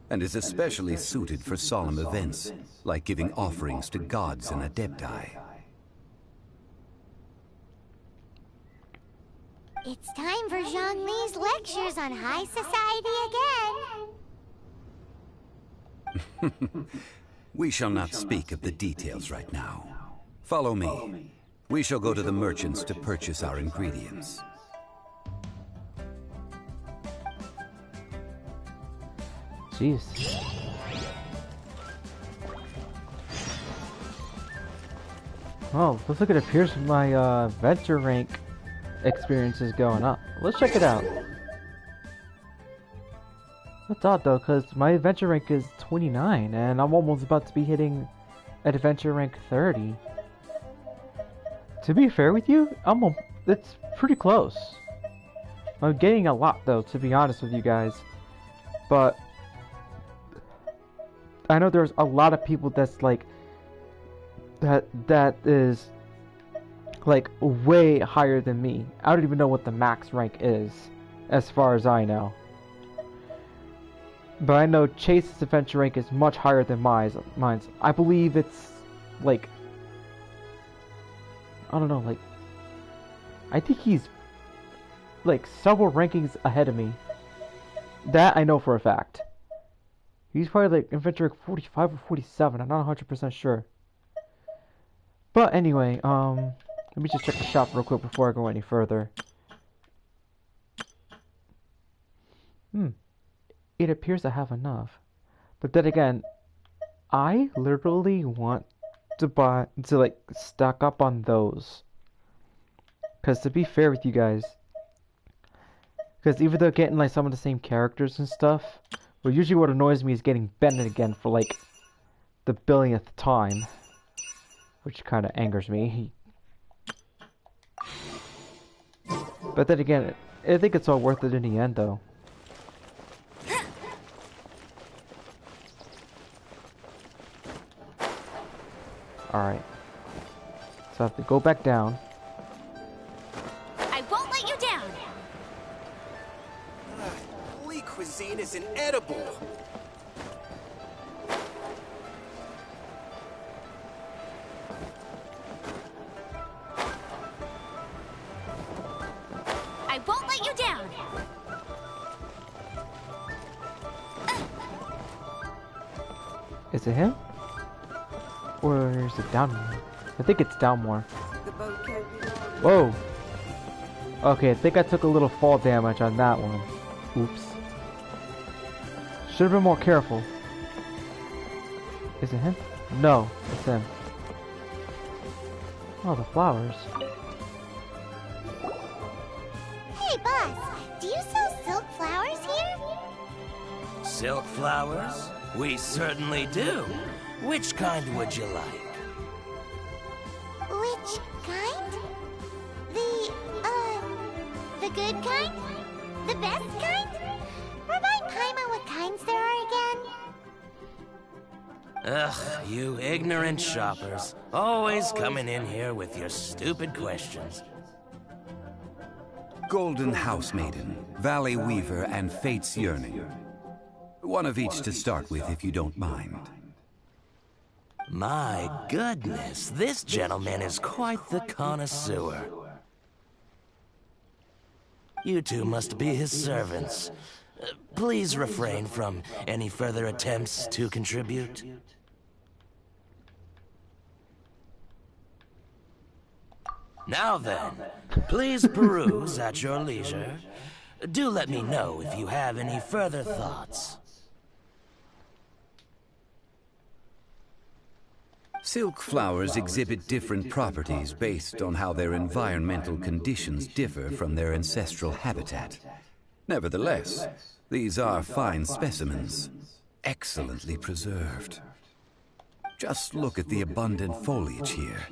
and is especially suited for solemn events, like giving offerings to gods and adepti. It's time for Zhongli's lectures on high society again. We shall not speak of the details right now. Follow me. We shall go to the merchants to purchase our ingredients. Jeez. Oh, looks like it appears my venture rank experience is going up. Let's check it out. That's odd though, because my adventure rank is 29, and I'm almost about to be hitting adventure rank 30. To be fair with you, it's pretty close. I'm getting a lot though, to be honest with you guys. But I know there's a lot of people that's like that is like way higher than me. I don't even know what the max rank is, as far as I know. But I know Chase's adventure rank is much higher than mine's. I believe it's like, I don't know, like, I think he's like several rankings ahead of me. That I know for a fact. He's probably like adventure rank 45 or 47. I'm not 100% sure. But anyway, let me just check the shop real quick before I go any further. It appears I have enough. But then again, I literally want to like stock up on those. Because to be fair with you guys, because even though getting like some of the same characters and stuff, but usually what annoys me is getting Bennett again for like the billionth time. Which kind of angers me. But then again, I think it's all worth it in the end though. Alright. So I have to go back down. I won't let you down! Lee cuisine is inedible. I won't let you down! Is it him? Or is it down more? I think it's down more. Whoa! Okay, I think I took a little fall damage on that one. Oops. Should have been more careful. Is it him? No, it's him. Oh, the flowers. Hey, boss, do you sell silk flowers here? Silk flowers? We certainly do. Which kind would you like? Which kind? The good kind? The best kind? Remind Paimon what kinds there are again. Ugh, you ignorant shoppers. Always coming in here with your stupid questions. Golden House Maiden, Valley Weaver, and Fate's Yearning. One of each to start with, if you don't mind. My goodness, this gentleman is quite the connoisseur. You two must be his servants. Please refrain from any further attempts to contribute. Now then, please peruse at your leisure. Do let me know if you have any further thoughts. Silk flowers exhibit different properties based on how their environmental conditions differ from their ancestral habitat. Nevertheless, these are fine specimens, excellently preserved. Just look at the abundant foliage here,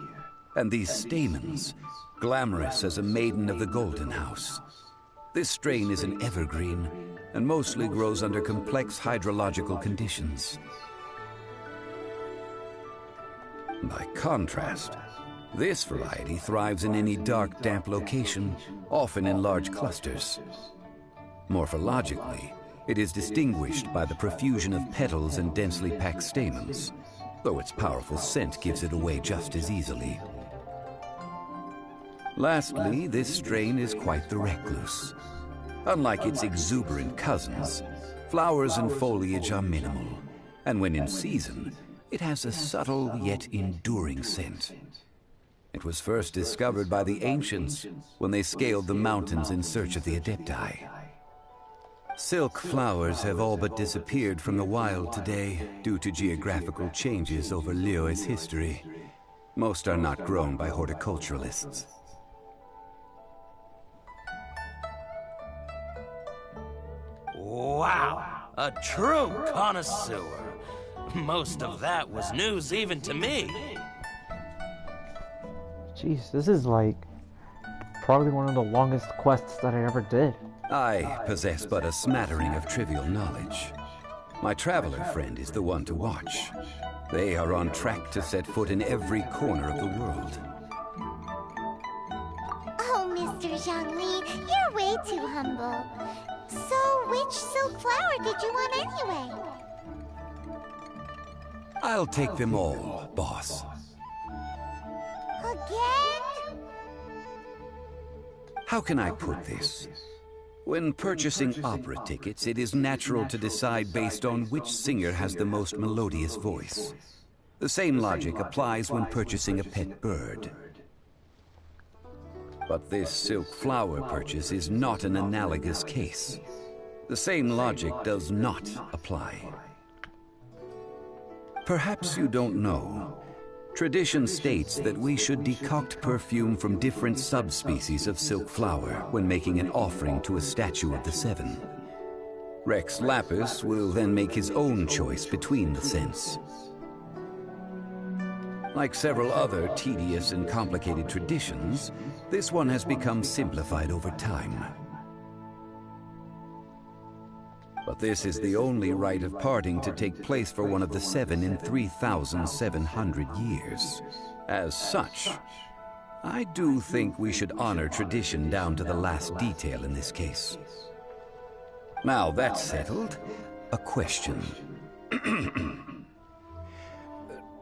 and these stamens, glamorous as a maiden of the Golden House. This strain is an evergreen, and mostly grows under complex hydrological conditions. By contrast, this variety thrives in any dark, damp location, often in large clusters. Morphologically, it is distinguished by the profusion of petals and densely packed stamens, though its powerful scent gives it away just as easily. Lastly, this strain is quite the recluse. Unlike its exuberant cousins, flowers and foliage are minimal, and when in season, it has a subtle yet enduring scent. It was first discovered by the ancients when they scaled the mountains in search of the Adepti. Silk flowers have all but disappeared from the wild today due to geographical changes over Liyue's history. Most are not grown by horticulturalists. Wow, a true connoisseur. Most of that was news even to me. Jeez, this is like probably one of the longest quests that I ever did. I possess but a smattering of trivial knowledge. My traveler friend is the one to watch. They are on track to set foot in every corner of the world. Oh, Mr. Zhongli, you're way too humble. So, which silk flower did you want anyway? I'll take them all, boss. Again? How can I put this? When purchasing opera tickets, it is natural to decide based on which singer has the most melodious voice. The same logic applies when purchasing a pet bird. But this silk flower purchase is not an analogous case. The same logic does not apply. Perhaps you don't know. Tradition states that we should decoct perfume from different subspecies of silk flower when making an offering to a statue of the Seven. Rex Lapis will then make his own choice between the scents. Like several other tedious and complicated traditions, this one has become simplified over time. But this is the only rite of parting to take place for one of the Seven in 3,700 years. As such, I do think we should honor tradition down to the last detail in this case. Now that's settled, a question.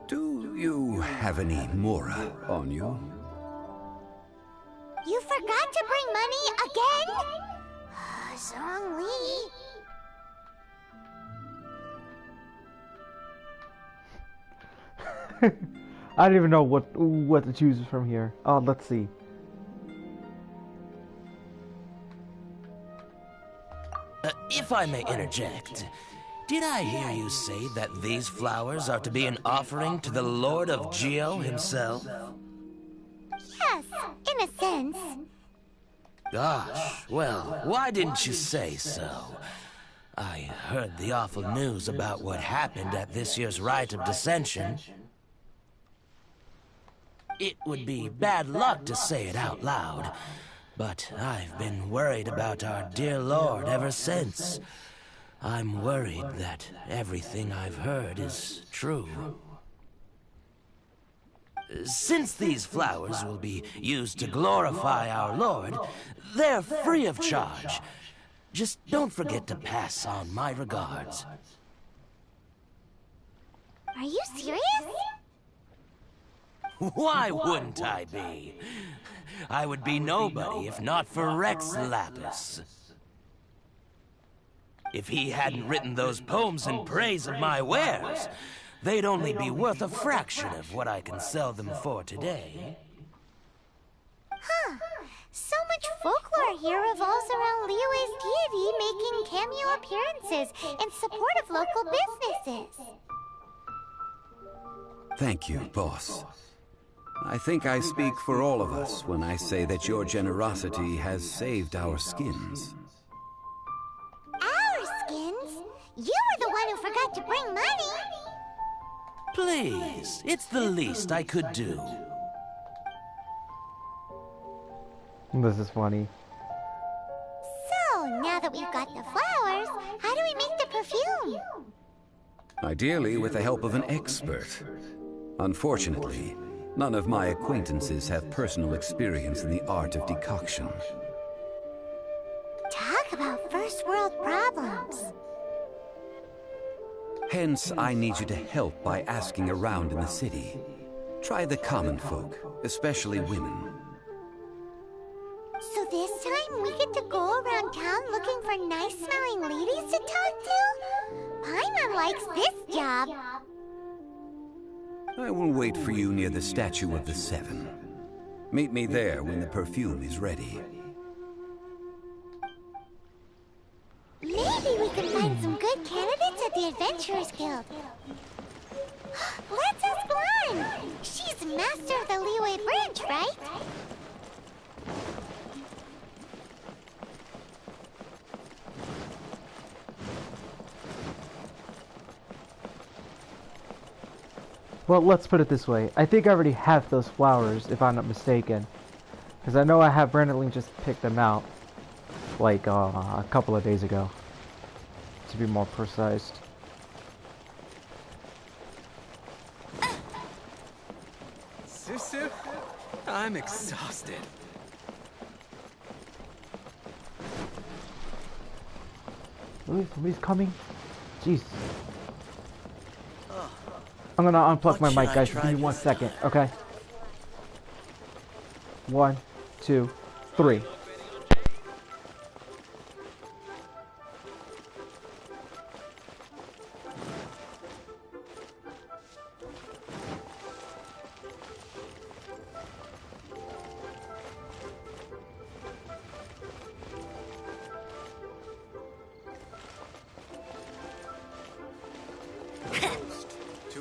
Do you have any mora on you? You forgot to bring money again? Zhongli. I don't even know what to choose from here. Oh, let's see. If I may interject, did I hear you say that these flowers are to be an offering to the Lord of Geo himself? Yes, in a sense. Gosh, well, why didn't you say so? I heard the awful news about what happened at this year's Rite of Dissension. It would be bad luck to say it out loud, but I've been worried about our dear Lord ever since. I'm worried that everything I've heard is true. Since these flowers will be used to glorify our Lord, they're free of charge. Just don't forget to pass on my regards. Are you serious? Why wouldn't I be? I would be nobody if not for Rex Lapis. If he hadn't written those poems in praise of my wares, they'd only be worth a fraction of what I can sell them for today. Huh. So much folklore here revolves around Liyue's deity making cameo appearances in support of local businesses. Thank you, boss. I think I speak for all of us when I say that your generosity has saved our skins. Our skins? You were the one who forgot to bring money. Please, it's the least I could do. This is funny. So, now that we've got the flowers, how do we make the perfume? Ideally with the help of an expert. Unfortunately, none of my acquaintances have personal experience in the art of decoction. Talk about first world problems. Hence, I need you to help by asking around in the city. Try the common folk, especially women. So this time we get to go around town looking for nice-smelling ladies to talk to? Paimon likes this job. I will wait for you near the Statue of the Seven. Meet me there when the perfume is ready. Maybe we can find some good candidates at the Adventurers Guild. Let's ask Lan! She's master of the Liyue branch, right? Well, let's put it this way. I think I already have those flowers, if I'm not mistaken. Because I know I have randomly just picked them out. Like, a couple of days ago. To be more precise. Susu, I'm exhausted. Really? Somebody's coming? Jeez. I'm gonna unplug my mic, guys. Give me 1 second, okay? 1, 2, 3.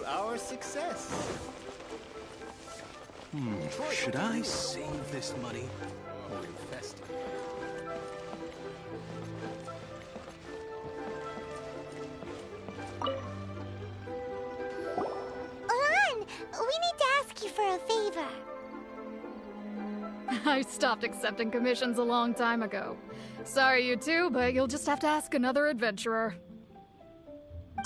Our success. Should I save this money or invest it? Lan, we need to ask you for a favor. I stopped accepting commissions a long time ago. Sorry, you two, but you'll just have to ask another adventurer.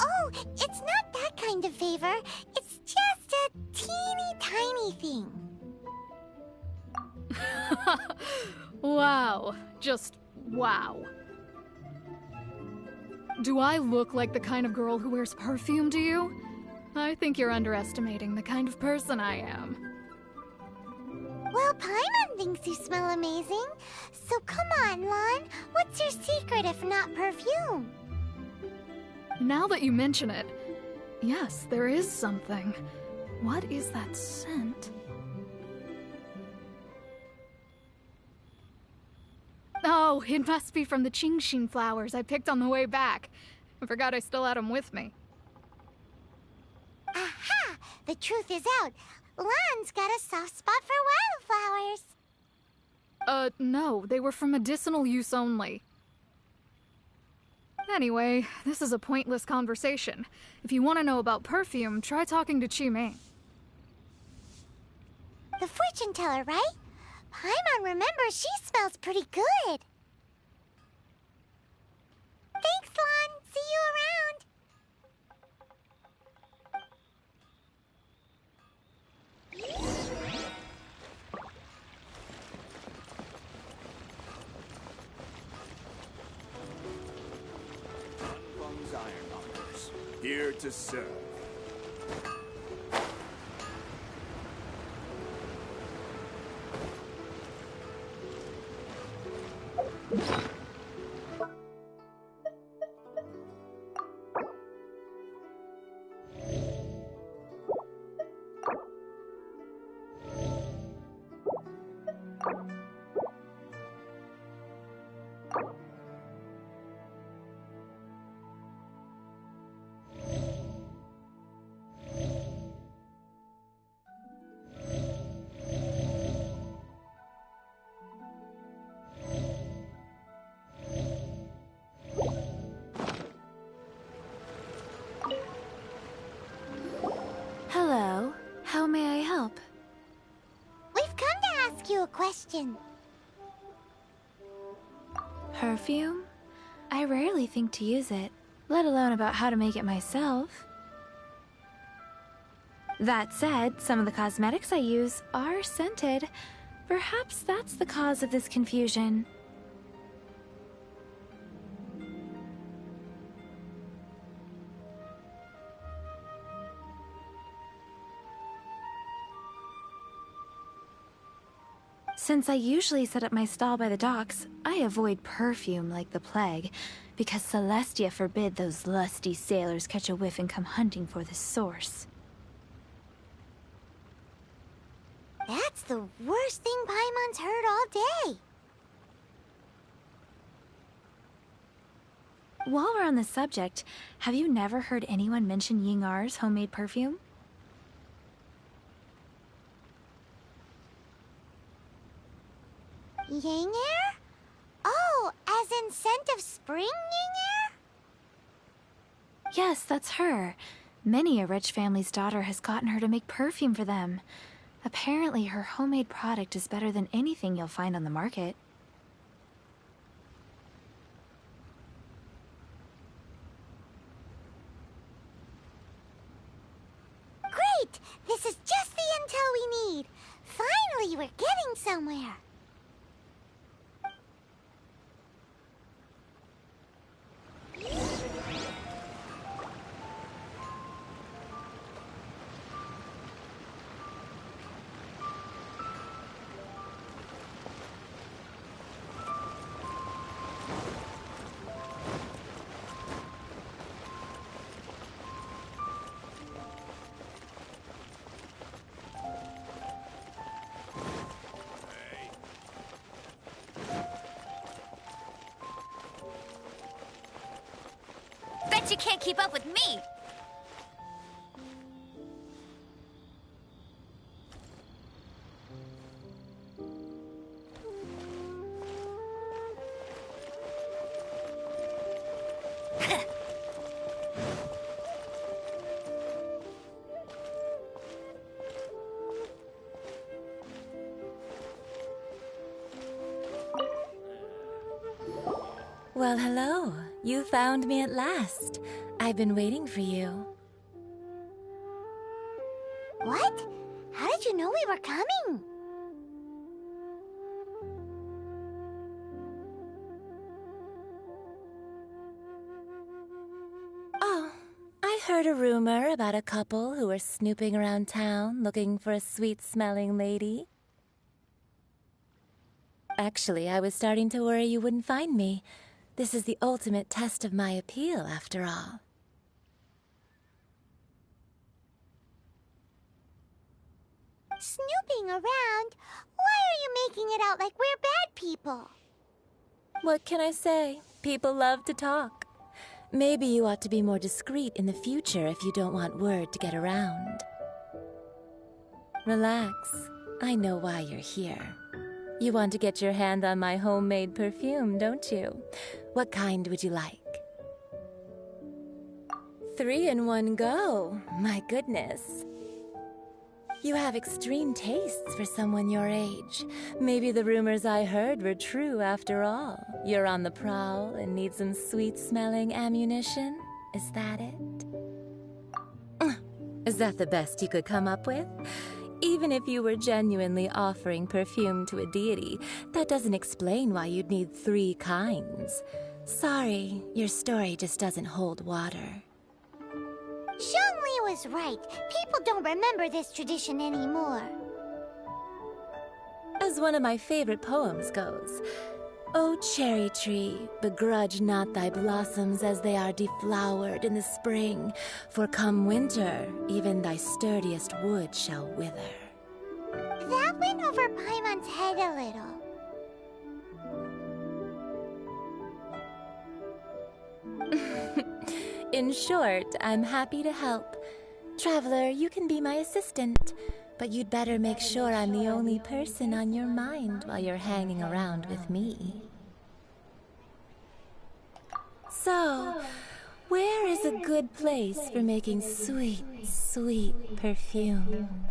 Oh, it's not that kind of favor. It's just a teeny tiny thing. Wow. Just wow. Do I look like the kind of girl who wears perfume to you? I think you're underestimating the kind of person I am. Well, Paimon thinks you smell amazing. So come on, Lon. What's your secret if not perfume? Now that you mention it, yes, there is something. What is that scent? Oh, it must be from the Qingxin flowers I picked on the way back. I forgot I still had them with me. Aha! The truth is out. Lon's got a soft spot for wildflowers. No, they were for medicinal use only. Anyway, this is a pointless conversation. If you want to know about perfume, try talking to Qimei. The fortune teller, right? Paimon remembers she smells pretty good. Thanks, Lon. See you around. Unfung's Ironmongers, here to serve. Hello. How may I help? We've come to ask you a question. Perfume? I rarely think to use it, let alone about how to make it myself. That said, some of the cosmetics I use are scented. Perhaps that's the cause of this confusion. Since I usually set up my stall by the docks, I avoid perfume like the plague, because Celestia forbid those lusty sailors catch a whiff and come hunting for the source. That's the worst thing Paimon's heard all day. While we're on the subject, have you never heard anyone mention Yingar's homemade perfume? Ying air? Oh, as in scent of spring ying air? Yes, that's her. Many a rich family's daughter has gotten her to make perfume for them. Apparently, her homemade product is better than anything you'll find on the market. Great! This is just the intel we need. Finally, we're getting somewhere. Bet you can't keep up with me! Well, hello. You found me at last. I've been waiting for you. What? How did you know we were coming? Heard a rumor about a couple who were snooping around town looking for a sweet-smelling lady. Actually, I was starting to worry you wouldn't find me. This is the ultimate test of my appeal, after all. Snooping around? Why are you making it out like we're bad people? What can I say? People love to talk. Maybe you ought to be more discreet in the future if you don't want word to get around. Relax. I know why you're here. You want to get your hand on my homemade perfume, don't you? What kind would you like? 3 in one go. My goodness. You have extreme tastes for someone your age. Maybe the rumors I heard were true after all. You're on the prowl and need some sweet-smelling ammunition? Is that it? Is that the best you could come up with? Even if you were genuinely offering perfume to a deity, that doesn't explain why you'd need 3 kinds. Sorry, your story just doesn't hold water. Zhongli was right. People don't remember this tradition anymore. As one of my favorite poems goes, "O cherry tree, begrudge not thy blossoms as they are deflowered in the spring, for come winter, even thy sturdiest wood shall wither." That went over Paimon's head a little. In short, I'm happy to help. Traveler, you can be my assistant, but you'd better make sure I'm the only person on your mind while you're hanging around with me. So, where is a good place for making sweet, sweet perfume?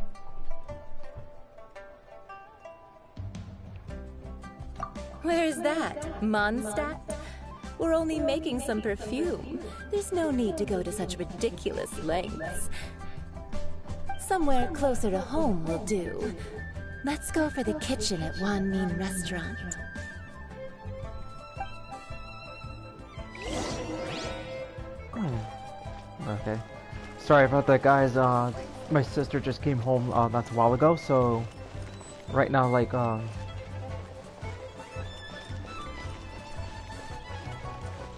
Where's that? Mondstadt? We're only making some perfume. There's no need to go to such ridiculous lengths. Somewhere closer to home will do. Let's go for the kitchen at Wanmin Restaurant. Okay. Sorry about that, guys. My sister just came home not too while ago, so right now, like,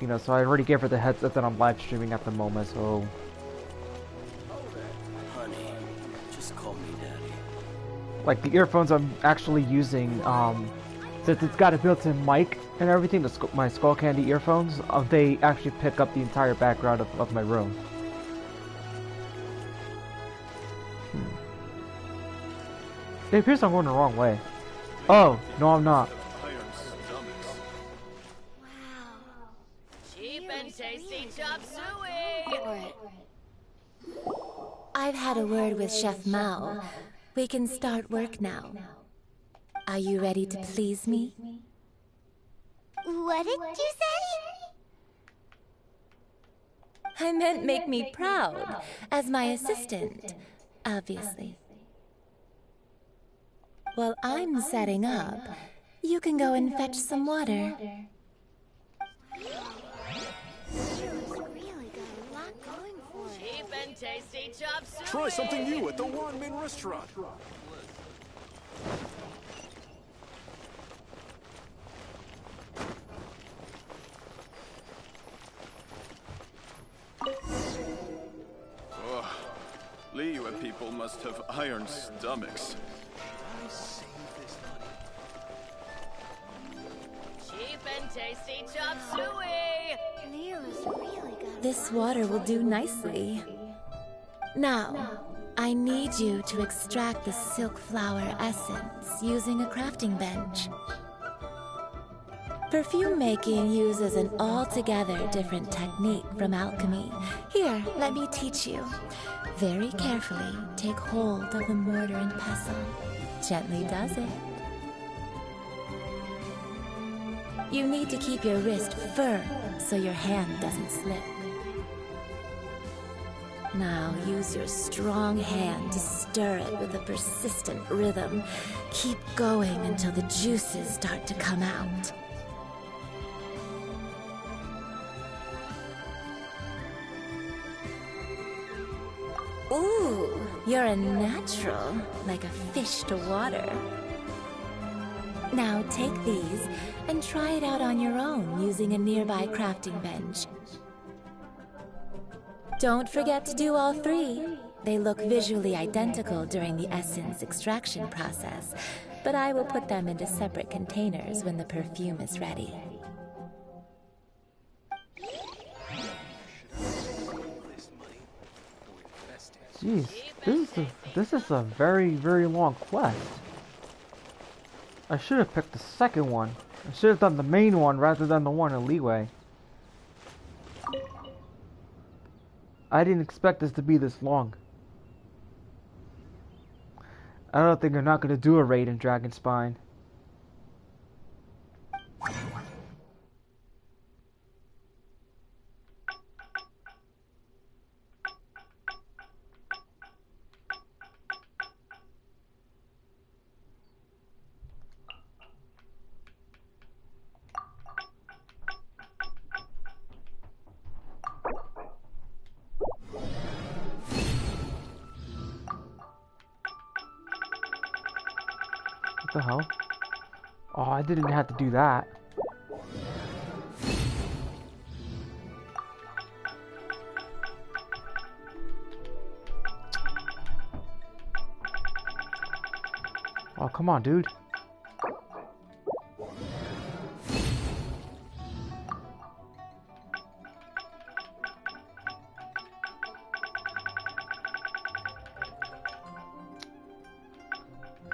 you know, so I already gave her the headset that I'm live streaming at the moment, so. Honey, just call me daddy. Like, the earphones I'm actually using, since it's got a built-in mic and everything, my Skull Candy earphones, they actually pick up the entire background of my room. It appears I'm going the wrong way. Oh, no I'm not. Tasty chop suey! I've had a word with Chef Mao. We can start work now. Are you ready to please me? What did you say? I meant make me proud, as my assistant, obviously. While I'm setting up, you can go and fetch some water. Cheap and tasty chop suey! Try something new at the Wanmin Restaurant. Oh, Liyue people must have iron stomachs. Cheap and tasty chop suey! Liyue's really good. This water will do nicely. Now, I need you to extract the silk flower essence using a crafting bench. Perfume making uses an altogether different technique from alchemy. Here, let me teach you. Very carefully, take hold of the mortar and pestle. Gently does it. You need to keep your wrist firm so your hand doesn't slip. Now use your strong hand to stir it with a persistent rhythm. Keep going until the juices start to come out. Ooh, you're a natural, like a fish to water. Now take these and try it out on your own using a nearby crafting bench. Don't forget to do all three. They look visually identical during the essence extraction process, but I will put them into separate containers when the perfume is ready. Jeez, this is a very, very long quest. I should have picked the second one. I should have done the main one rather than the one in Liyue. I didn't expect this to be this long. I don't think they're not going to do a raid in Dragonspine. What the hell? Oh, I didn't have to do that. Oh, come on, dude.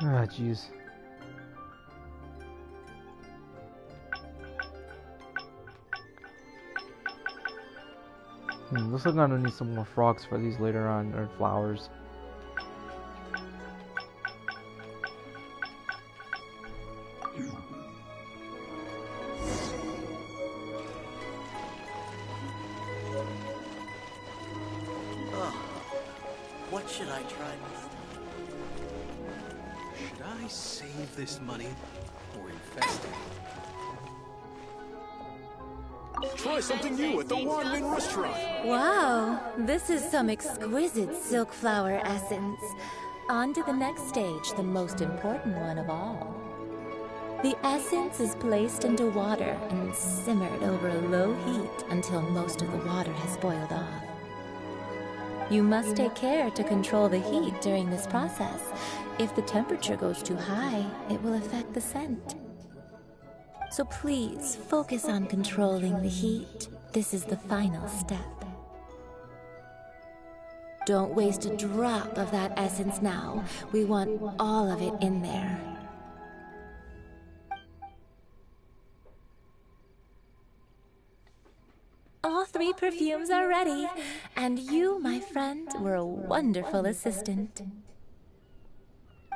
Ah, jeez. Looks like I'm gonna need some more frogs for these later on, or flowers. What should I try this? Should I save this money or invest it? Try something new at the Wanmin restaurant. Wow, this is some exquisite silk flower essence. On to the next stage, the most important one of all. The essence is placed into water and simmered over a low heat until most of the water has boiled off. You must take care to control the heat during this process. If the temperature goes too high, it will affect the scent. So please, focus on controlling the heat. This is the final step. Don't waste a drop of that essence now. We want all of it in there. All three perfumes are ready, and you, my friend, were a wonderful assistant.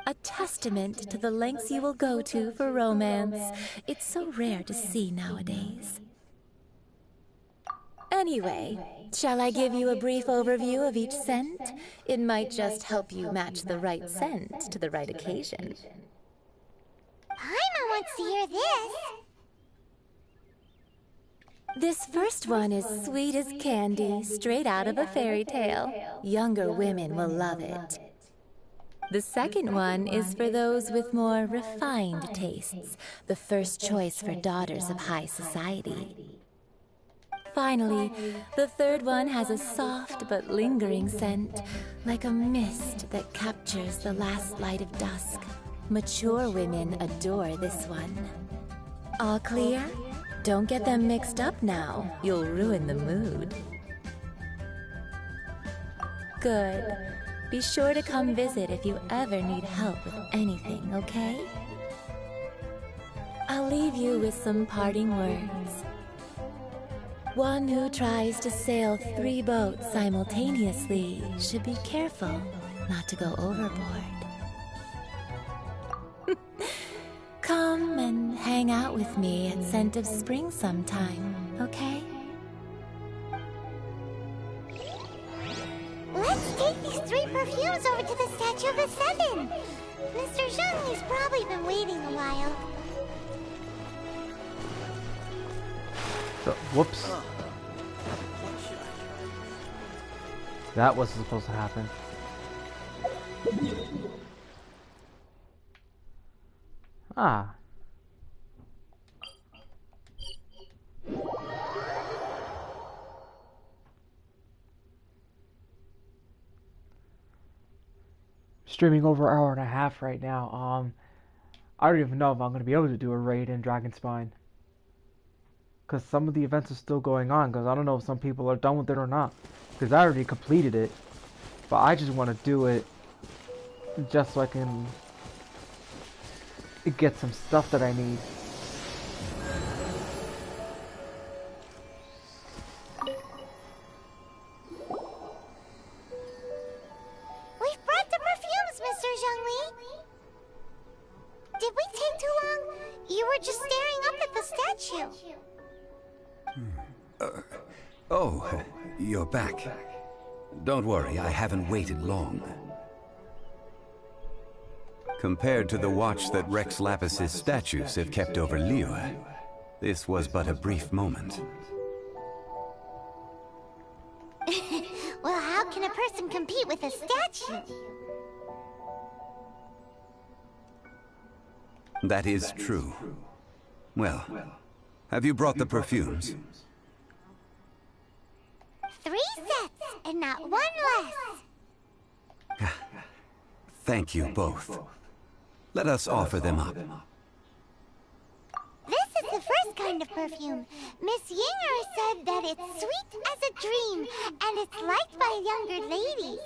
A testament to the lengths you will go to for romance. It's so rare to see nowadays. Anyway, shall I give you a brief overview of each scent? It might just help you match the right scent to the right occasion. Paimon wants to hear this. This first one is sweet as candy, straight out of a fairy tale. Younger women will love it. The second one is for those with more refined tastes, the first choice for daughters of high society. Finally, the third one has a soft but lingering scent, like a mist that captures the last light of dusk. Mature women adore this one. All clear? Don't get them mixed up now. You'll ruin the mood. Good. Be sure to come visit if you ever need help with anything, okay? I'll leave you with some parting words. One who tries to sail 3 boats simultaneously should be careful not to go overboard. Come and hang out with me at Scent of Spring sometime, okay? Let's take these 3 perfumes over to the Statue of the Seven. Mr. Zheng's probably been waiting a while. So, whoops. That wasn't supposed to happen. Ah. Streaming over an hour and a half right now. I don't even know if I'm going to be able to do a raid in Dragonspine. Because some of the events are still going on. Because I don't know if some people are done with it or not. Because I already completed it. But I just want to do it just so I can get some stuff that I need. We've brought the perfumes, Mr. Zhongli. Did we take too long? You were just staring up at the statue. Oh, you're back. Don't worry, I haven't waited long. Compared to the watch that Rex Lapis's statues have kept over Liyue, this was but a brief moment. Well, how can a person compete with a statue? That is true. Well, have you brought the perfumes? 3 sets, and not 1 less. Thank you both. Let us offer them up. This is the first kind of perfume. Miss Yinger said that it's sweet as a dream, and it's liked by younger ladies.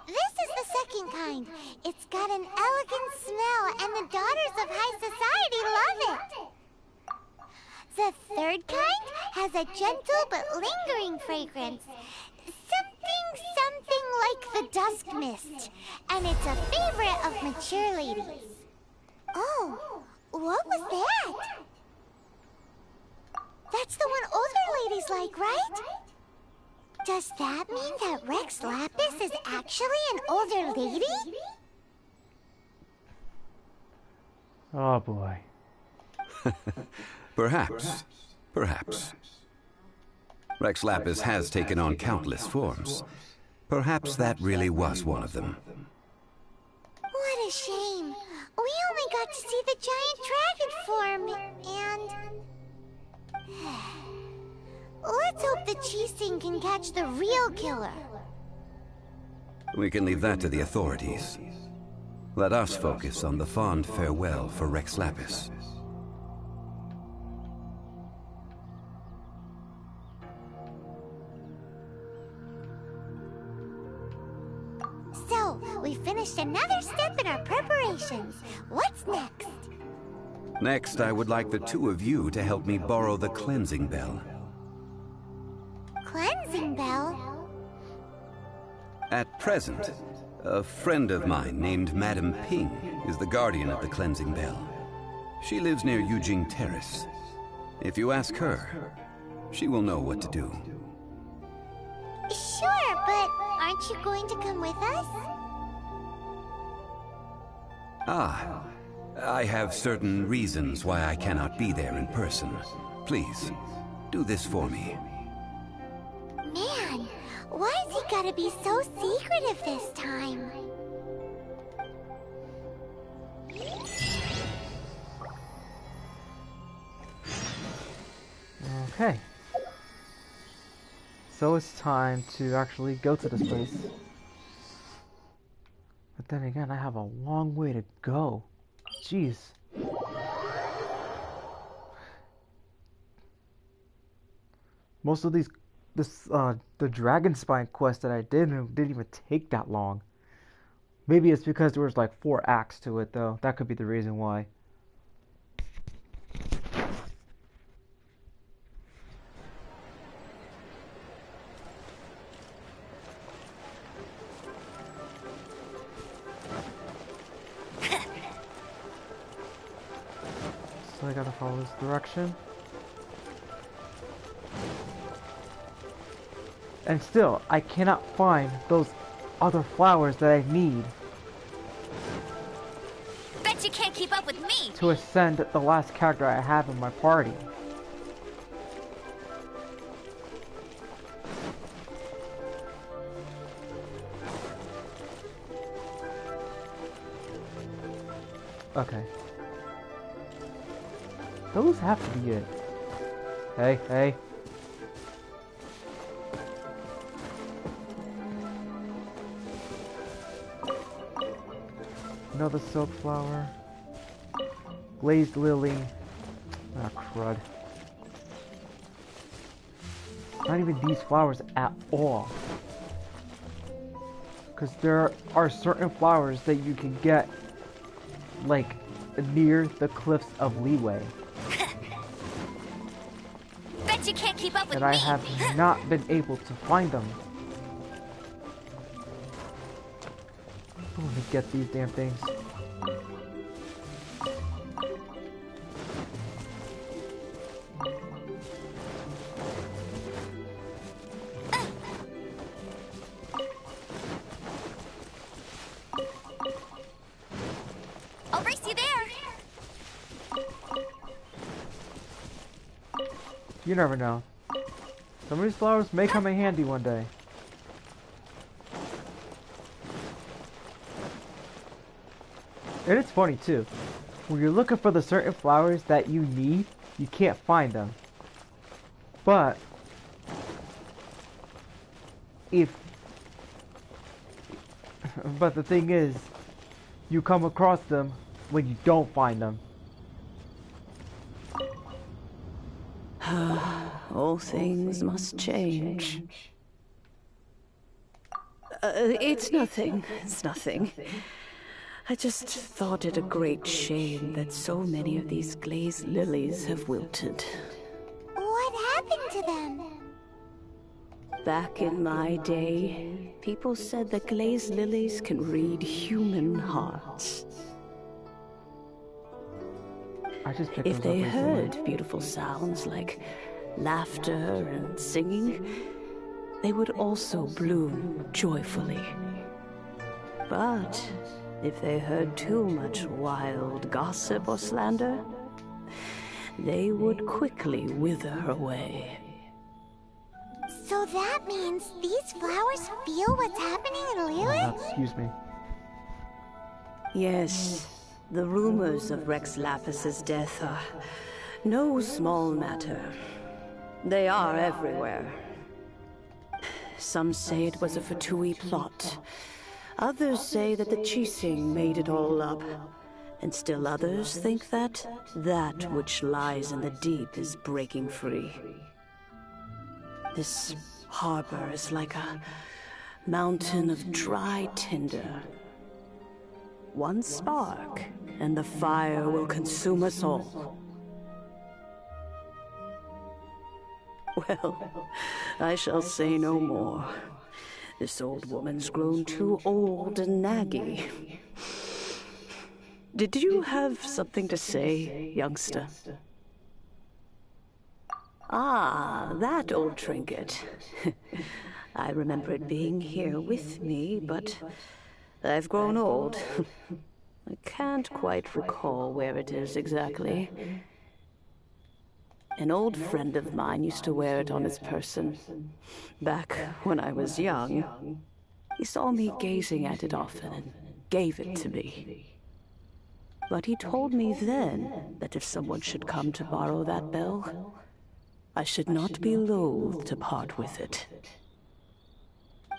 This is the second kind. It's got an elegant smell, and the daughters of high society love it. The third kind has a gentle but lingering fragrance. Something like the dusk mist. And it's a favorite of mature ladies. Oh, what was that? That's the one older ladies like, right? Does that mean that Rex Lapis is actually an older lady? Oh boy. Perhaps. Perhaps. Rex Lapis has taken on countless forms. Perhaps that really was one of them. What a shame. We only got to see the giant dragon form, and... Let's hope the Qixing can catch the real killer. We can leave that to the authorities. Let us focus on the fond farewell for Rex Lapis. So, we finished another step in our preparations. What's next? Next, I would like the two of you to help me borrow the cleansing bell. Cleansing bell? At present, a friend of mine named Madame Ping is the guardian of the cleansing bell. She lives near Yujing Terrace. If you ask her, she will know what to do. Sure, but aren't you going to come with us? Ah, I have certain reasons why I cannot be there in person. Please, do this for me. Man, why has he gotta be so secretive this time? Okay. So it's time to actually go to this place. But then again, I have a long way to go. Jeez. Most of the Dragonspine quest that I didn't even take that long. Maybe it's because there was like 4 acts to it though. That could be the reason why. So I gotta follow this direction. And still, I cannot find those other flowers that I need. Bet you can't keep up with me! To ascend the last character I have in my party. Okay. Those have to be it. Hey, hey. Another silk flower. Glazed lily. Ah, crud. Not even these flowers at all. Because there are certain flowers that you can get, like, near the cliffs of Liyue. Bet you can't keep up with And I have not been able to find them. Oh, let me get these damn things. I'll race you there. You never know. Some of these flowers may come in handy one day. And it's funny too. When you're looking for the certain flowers that you need, you can't find them. But the thing is, you come across them when you don't find them. All things must change. It's nothing. It's nothing. I just thought it a great shame that so many of these glazed lilies have wilted. What happened to them? Back in my day, people said that glazed lilies can read human hearts. If they heard beautiful sounds like laughter and singing, they would also bloom joyfully. But if they heard too much wild gossip or slander, they would quickly wither away. So that means these flowers feel what's happening in Liyue? Excuse me. Yes, the rumors of Rex Lapis's death are no small matter. They are everywhere. Some say it was a Fatui plot. Others say that the Chising made it all up. And still others think that that which lies in the deep is breaking free. This harbor is like a mountain of dry tinder. One spark, and the fire will consume us all. Well, I shall say no more. This old woman's grown too old and naggy. Did you have something to say, youngster? Ah, that old trinket. I remember it being here with me, but I've grown old. I can't quite recall where it is exactly. An old friend of mine used to wear it on his person. Back when I was young, he saw me gazing at it often and gave it to me. But he told me then that if someone should come to borrow that bell, I should not be loath to part with it.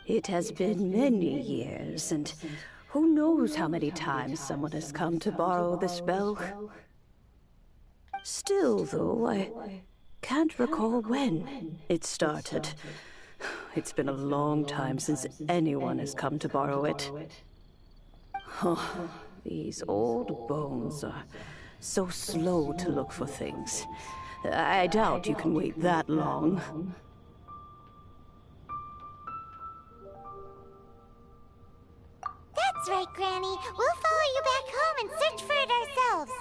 It has been many years, and who knows how many times someone has come to borrow this bell. Still, though, I can't recall when it started. It's been a long time since anyone has come to borrow it. Oh, these old bones are so slow to look for things. I doubt you can wait that long. That's right, Granny. We'll follow you back home and search for it ourselves.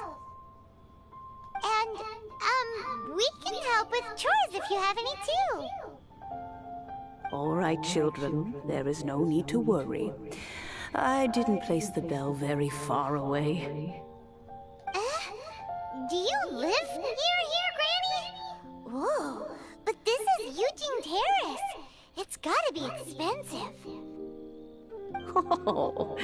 And, we can help with chores if you have any too. All right, children. There is no need to worry. I didn't place the bell very far away. Do you live near here, Granny? Whoa, but this is Eugene Terrace. It's gotta be expensive. Oh,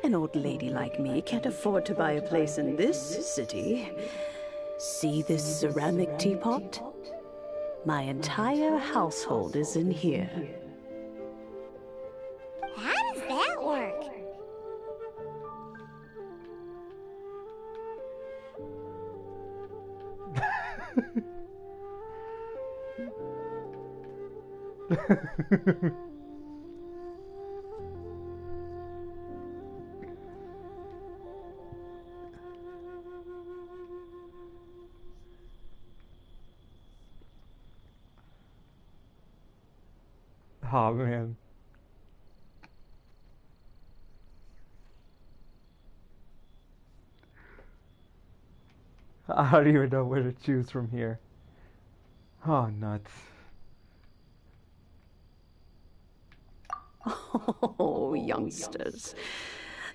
An old lady like me can't afford to buy a place in this city. See this ceramic teapot? My entire household is in here. How does that work? Oh man. I don't even know where to choose from here. Oh, nuts. Oh, youngsters.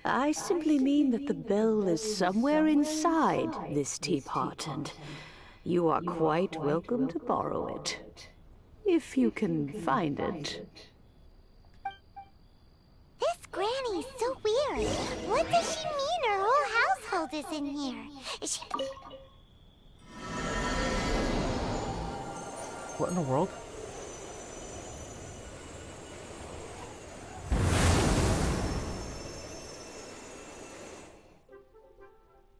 I simply mean that the bell is somewhere inside this teapot, and you are quite welcome to borrow it. If you can find it. This granny's so weird. What does she mean her whole household is in here? Is she... What in the world?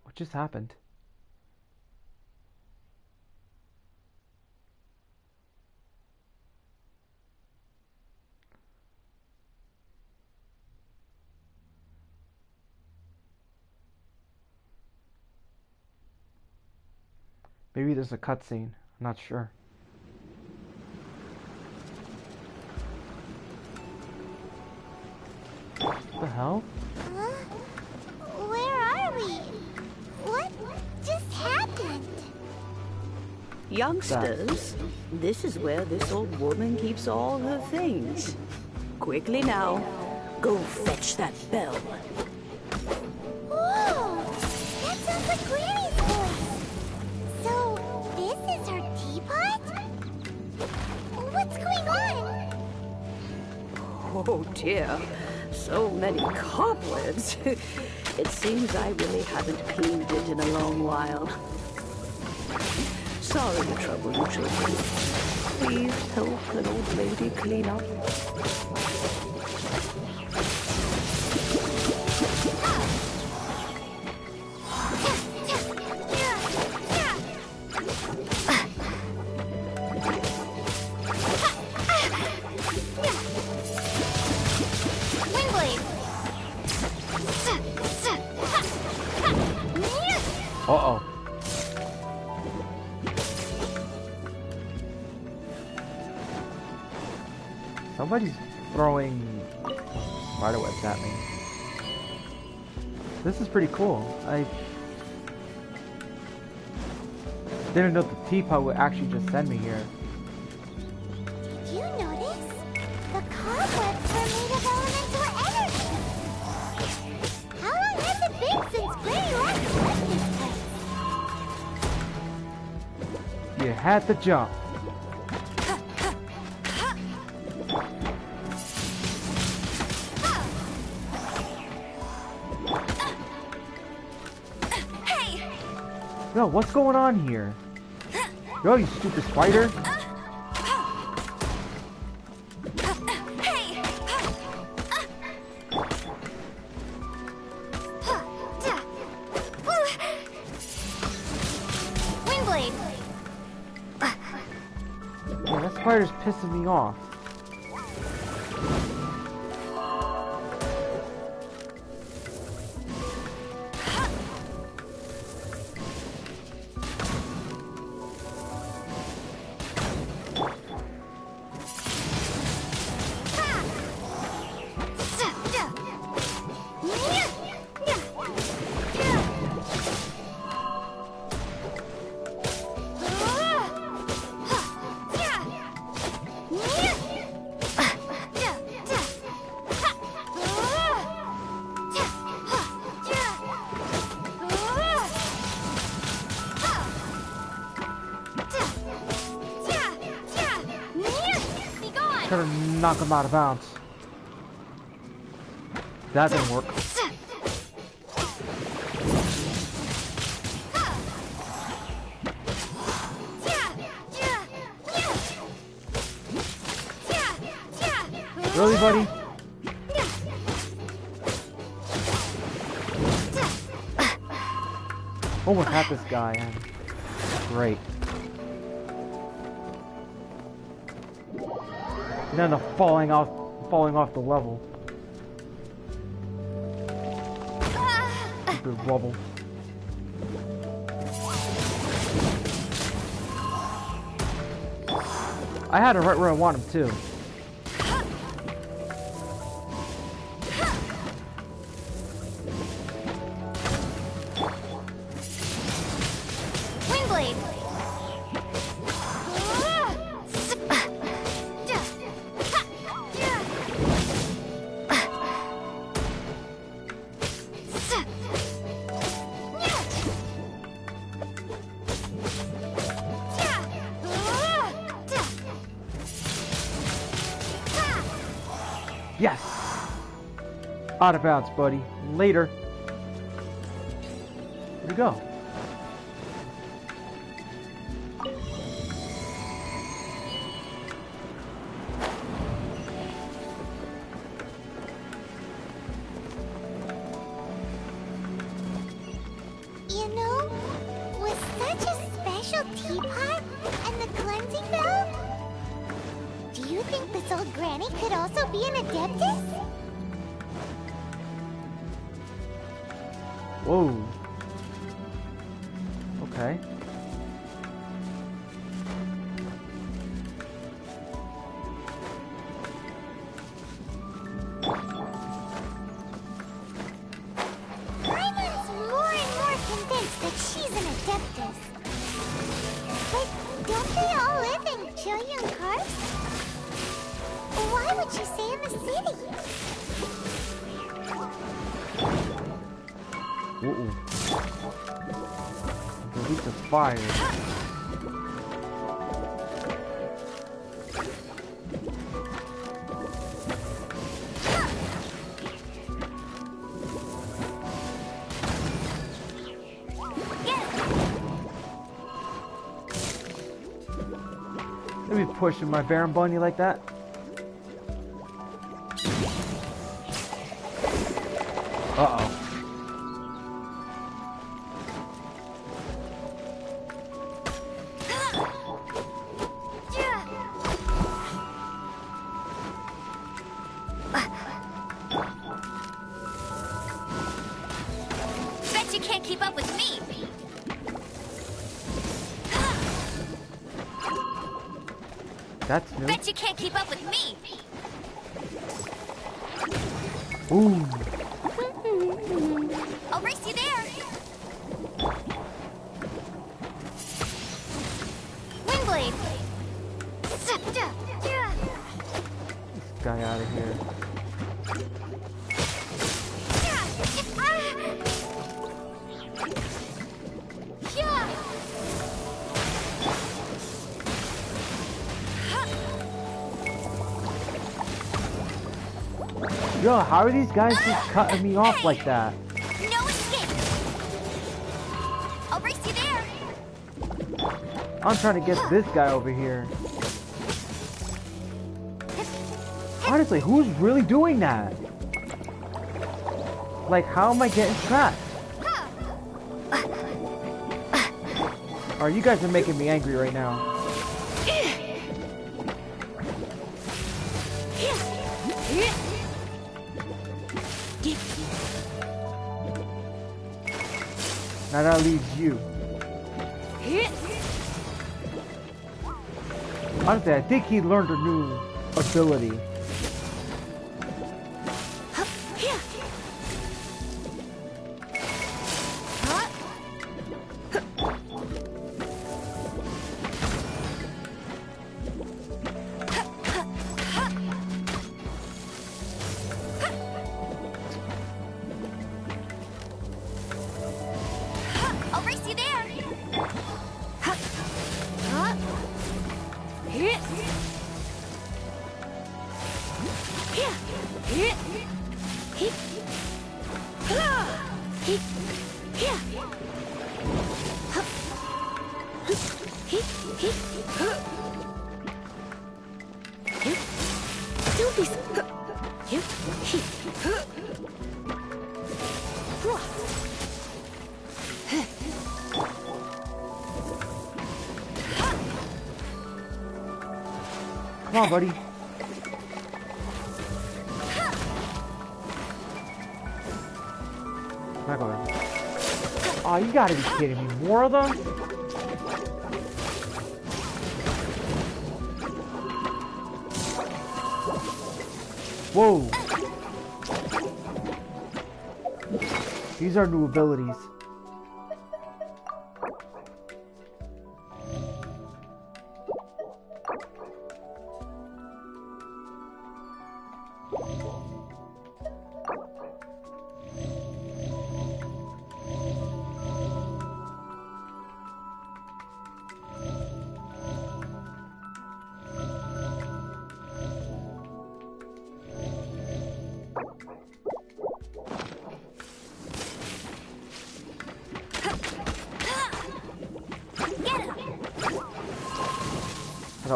What just happened? Maybe there's a cutscene. I'm not sure. What the hell? Huh? Where are we? What just happened? Youngsters, this is where this old woman keeps all her things. Quickly now, go fetch that bell. Whoa! That sounds like Granny's voice! So, this is her teapot? What's going on? Oh dear, so many cobwebs. It seems I really haven't cleaned it in a long while. Sorry to trouble you children. Please help an old lady clean up. Uh-oh. Somebody's throwing spiderwebs at me. This is pretty cool. I didn't know the teapot would actually just send me here. Did you notice? The cobwebs were made of elemental energy. How long has it been since Granny left this place? You had to jump. Yo, what's going on here? Yo, you stupid spider. Windblade. Yeah, that spider's pissing me off. Try to knock him out of bounds. That didn't work. Really, buddy? Almost had this guy, and great. And then the falling off the level. Stupid wobble. I had him right where I want him too. Yes! Out of bounds, buddy. Later. Where'd it go? You know, with such a special teapot and the cleansing valve, do you think this old granny could also be an adeptus? Whoa. Okay. Raymon's more and more convinced that she's an adeptus. But don't they all live in Julian Cars? Why would she stay in the city? Uh-oh. Delete the fire. Let me pushing my Baron Bunny like that. Uh-oh. Bet you can't keep up with me. That's new. Bet you can't keep up with me. Ooh. I'll race you there. Windblade. This guy out of here. Yo, how are these guys just cutting me off like that? No escape. I'll race you there. I'm trying to get this guy over here. Honestly, who's really doing that? Like, how am I getting trapped? Oh, you guys are making me angry right now. Now that leaves you. Honestly, I think he learned a new ability. I'll race you there. Don't be... Come on, buddy. Not going. Oh, you gotta be kidding me. More of them? Whoa. These are new abilities.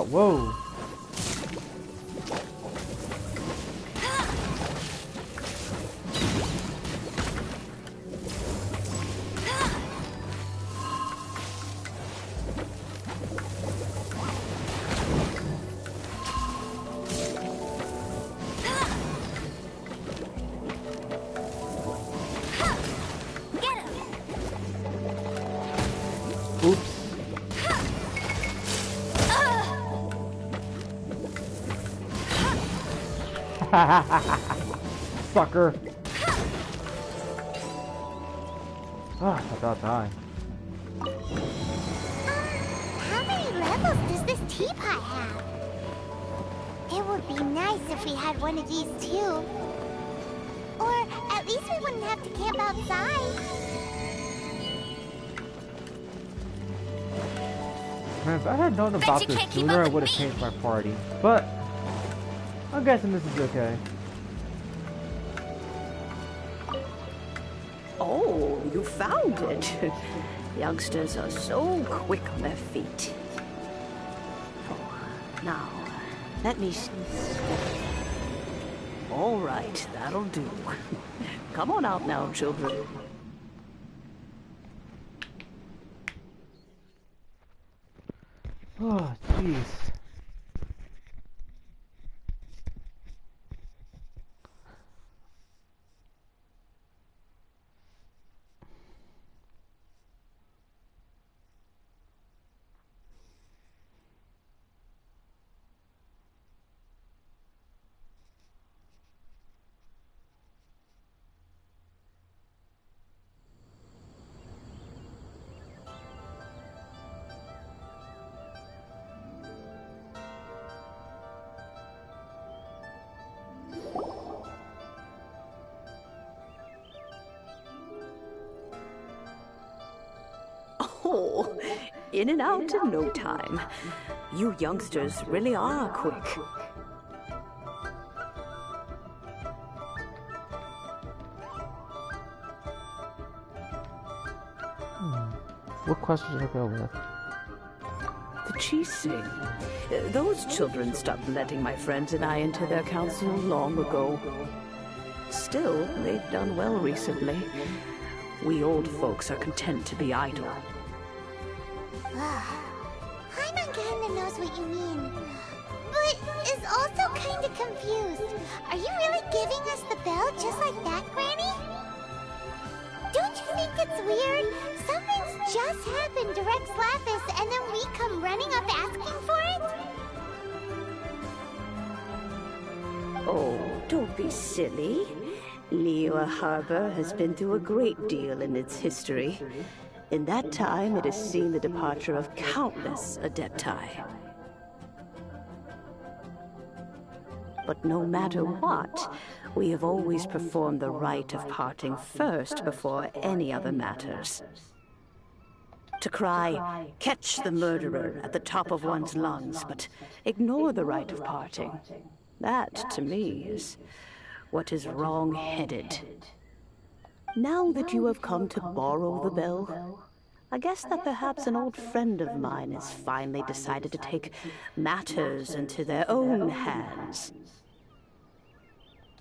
Whoa. Oops. Sucker. Ah, I thought dying. How many levels does this teapot have? It would be nice if we had one of these too. Or at least we wouldn't have to camp outside. Man, if I had known about this sooner, I would have changed my party. But I'm guessing this is okay. Oh, you found it. Youngsters are so quick on their feet. Oh, now, let me see. All right, that'll do. Come on out now, children. Oh, jeez. Oh, in and out in no time. You youngsters really are quick. What question should I go with? The cheesing. Those children stopped letting my friends and I into their council long ago. Still, they've done well recently. We old folks are content to be idle. Paimon kinda knows what you mean, but is also kinda confused. Are you really giving us the bell just like that, Granny? Don't you think it's weird? Something's just happened to Rex Lapis and then we come running up asking for it? Oh, don't be silly. Liyue Harbor has been through a great deal in its history. In that time, it has seen the departure of countless Adepti. But no matter what, we have always performed the rite of parting first before any other matters. To cry, "Catch the murderer," at the top of one's lungs, but ignore the rite of parting. That, to me, is what is wrong-headed. Now that you have come to borrow the bell, I guess that perhaps an old friend of mine has finally decided to take matters into their own hands.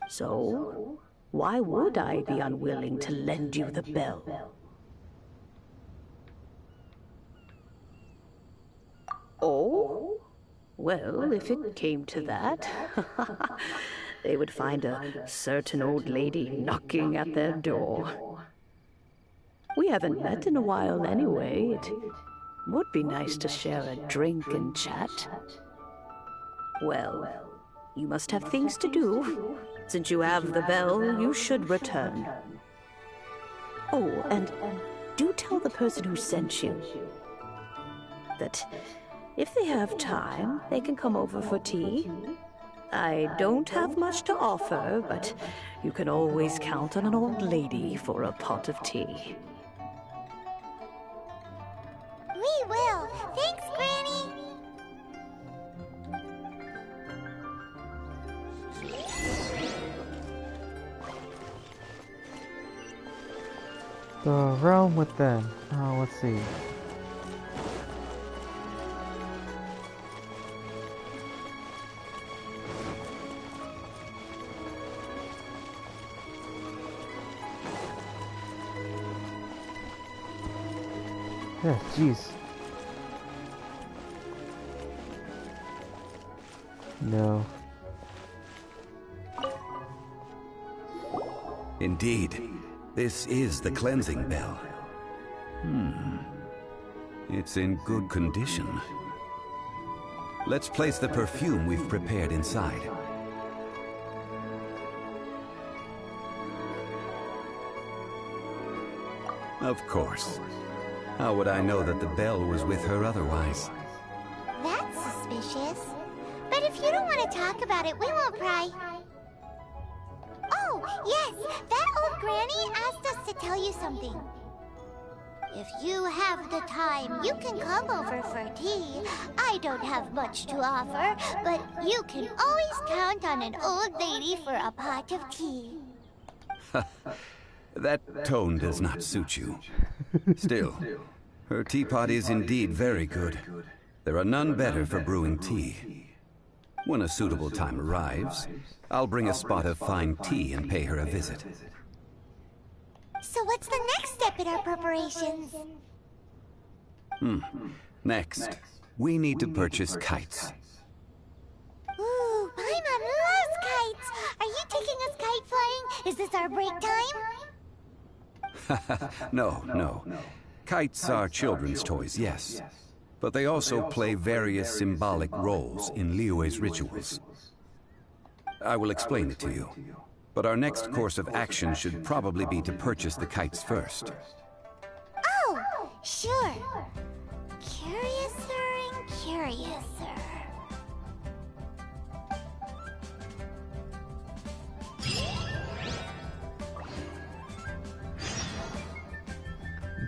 So, why would I be unwilling to lend you the bell? Oh? Well, if it came to that, they would find a certain old lady knocking at their door. We haven't met in a while anyway. It would be nice to share a drink and chat. Well, you must have things to do. Since you have the bell, you should return. Oh, and do tell the person who sent you that if they have time, they can come over for tea. I don't have much to offer, but you can always count on an old lady for a pot of tea. We will. Thanks, Granny. The realm within. Oh, let's see. Yeah, jeez. No. Indeed, this is the cleansing bell. It's in good condition. Let's place the perfume we've prepared inside. Of course. How would I know that the bell was with her otherwise? That's suspicious. But if you don't want to talk about it, we won't pry. Oh, yes! That old granny asked us to tell you something. If you have the time, you can come over for tea. I don't have much to offer, but you can always count on an old lady for a pot of tea. That tone does not suit you. Still, her teapot is indeed very good. There are none better for brewing tea. When a suitable time arrives, I'll bring a spot of fine tea and pay her a visit. So what's the next step in our preparations? Next, we need to purchase kites. Ooh, Paimon loves kites! Are you taking us kite flying? Is this our break time? No. Kites are children's toys, yes. But they also play various symbolic roles in Liyue's rituals. I will explain it to you. But our next course of action should probably be to purchase the kites first. Oh, sure. Curiouser and curiouser.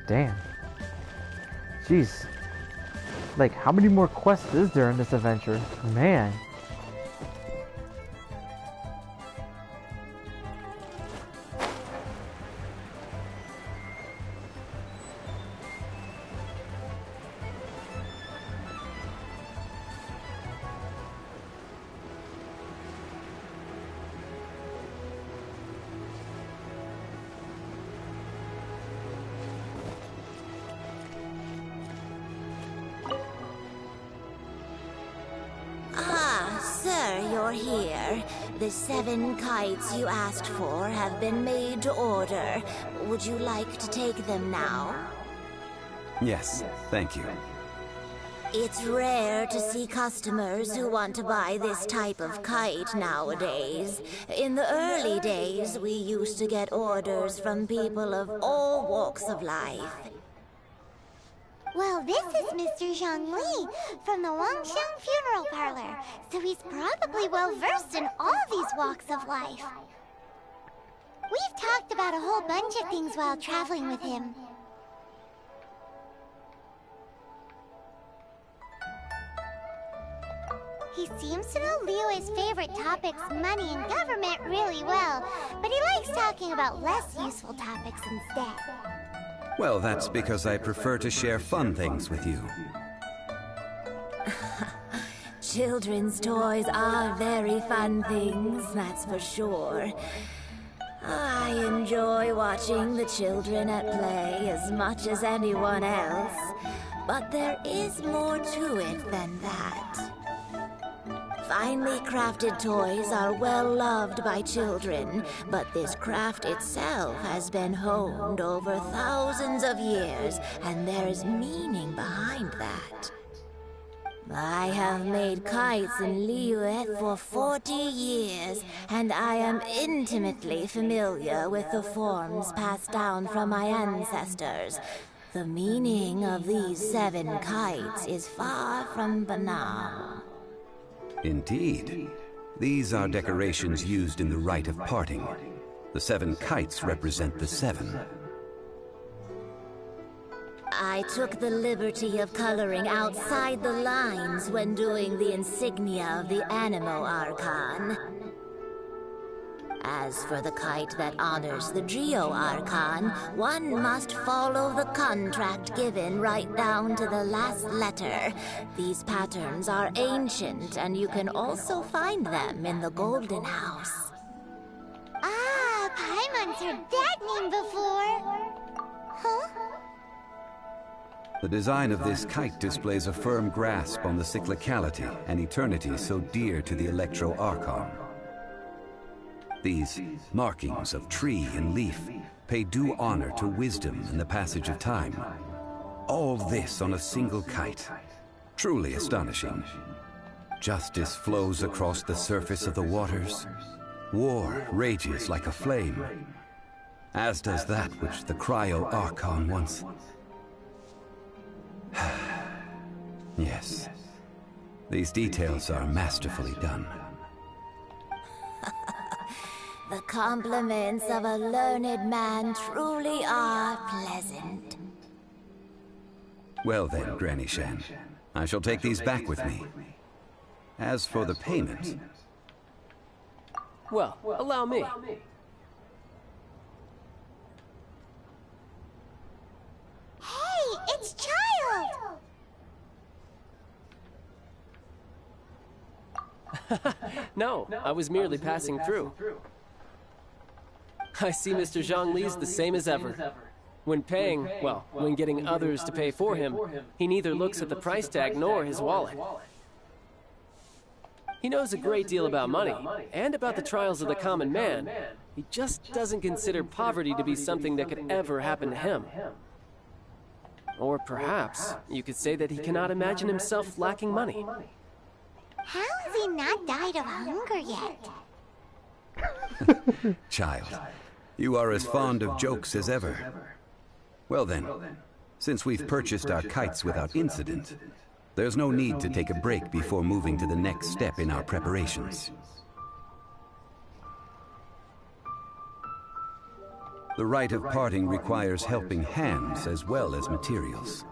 Damn. Jeez. Like, how many more quests is there in this adventure? Man. You're here. The 7 kites you asked for have been made to order. Would you like to take them now? Yes, thank you. It's rare to see customers who want to buy this type of kite nowadays. In the early days, we used to get orders from people of all walks of life. Well, this is Mr. Zhongli from the Wangxiang Funeral Parlor, so he's probably well-versed in all these walks of life. We've talked about a whole bunch of things while traveling with him. He seems to know Liyue's favorite topics, money and government, really well, but he likes talking about less useful topics instead. Well, that's because I prefer to share fun things with you. Children's toys are very fun things, that's for sure. I enjoy watching the children at play as much as anyone else, but there is more to it than that. Finely crafted toys are well loved by children, but this craft itself has been honed over thousands of years, and there is meaning behind that. I have made kites in Liyue for 40 years, and I am intimately familiar with the forms passed down from my ancestors. The meaning of these 7 kites is far from banal. Indeed. These are decorations used in the rite of parting. The 7 kites represent the 7. I took the liberty of coloring outside the lines when doing the insignia of the Animo Archon. As for the kite that honors the Geo Archon, one must follow the contract given right down to the last letter. These patterns are ancient, and you can also find them in the Golden House. Ah, Paimon's heard that name before. Huh? The design of this kite displays a firm grasp on the cyclicality and eternity so dear to the Electro Archon. These markings of tree and leaf pay due honor to wisdom and the passage of time. All this on a single kite. Truly astonishing. Justice flows across the surface of the waters. War rages like a flame, as does that which the Cryo Archon once... Yes. These details are masterfully done. The compliments of a learned man truly are pleasant. Well then, Granny Shan, I shall take these back with me. As for the payment... Well, allow me. Hey, it's Child! No, I was merely passing through. I see Mr. Zhongli's the same as ever. When paying, well, when getting others to pay for him, he neither looks at the price tag nor his wallet. He knows a great deal about money, and about the trials of the common man. He just doesn't consider poverty to be something that could ever happen to him. Or perhaps, you could say that he cannot imagine himself lacking money. How has he not died of hunger yet? Child, you are as fond of jokes as ever. Well then, since we've purchased our kites without incident, there's no need to take a break before moving to the next step in our preparations. The rite of parting requires helping hands as well as materials.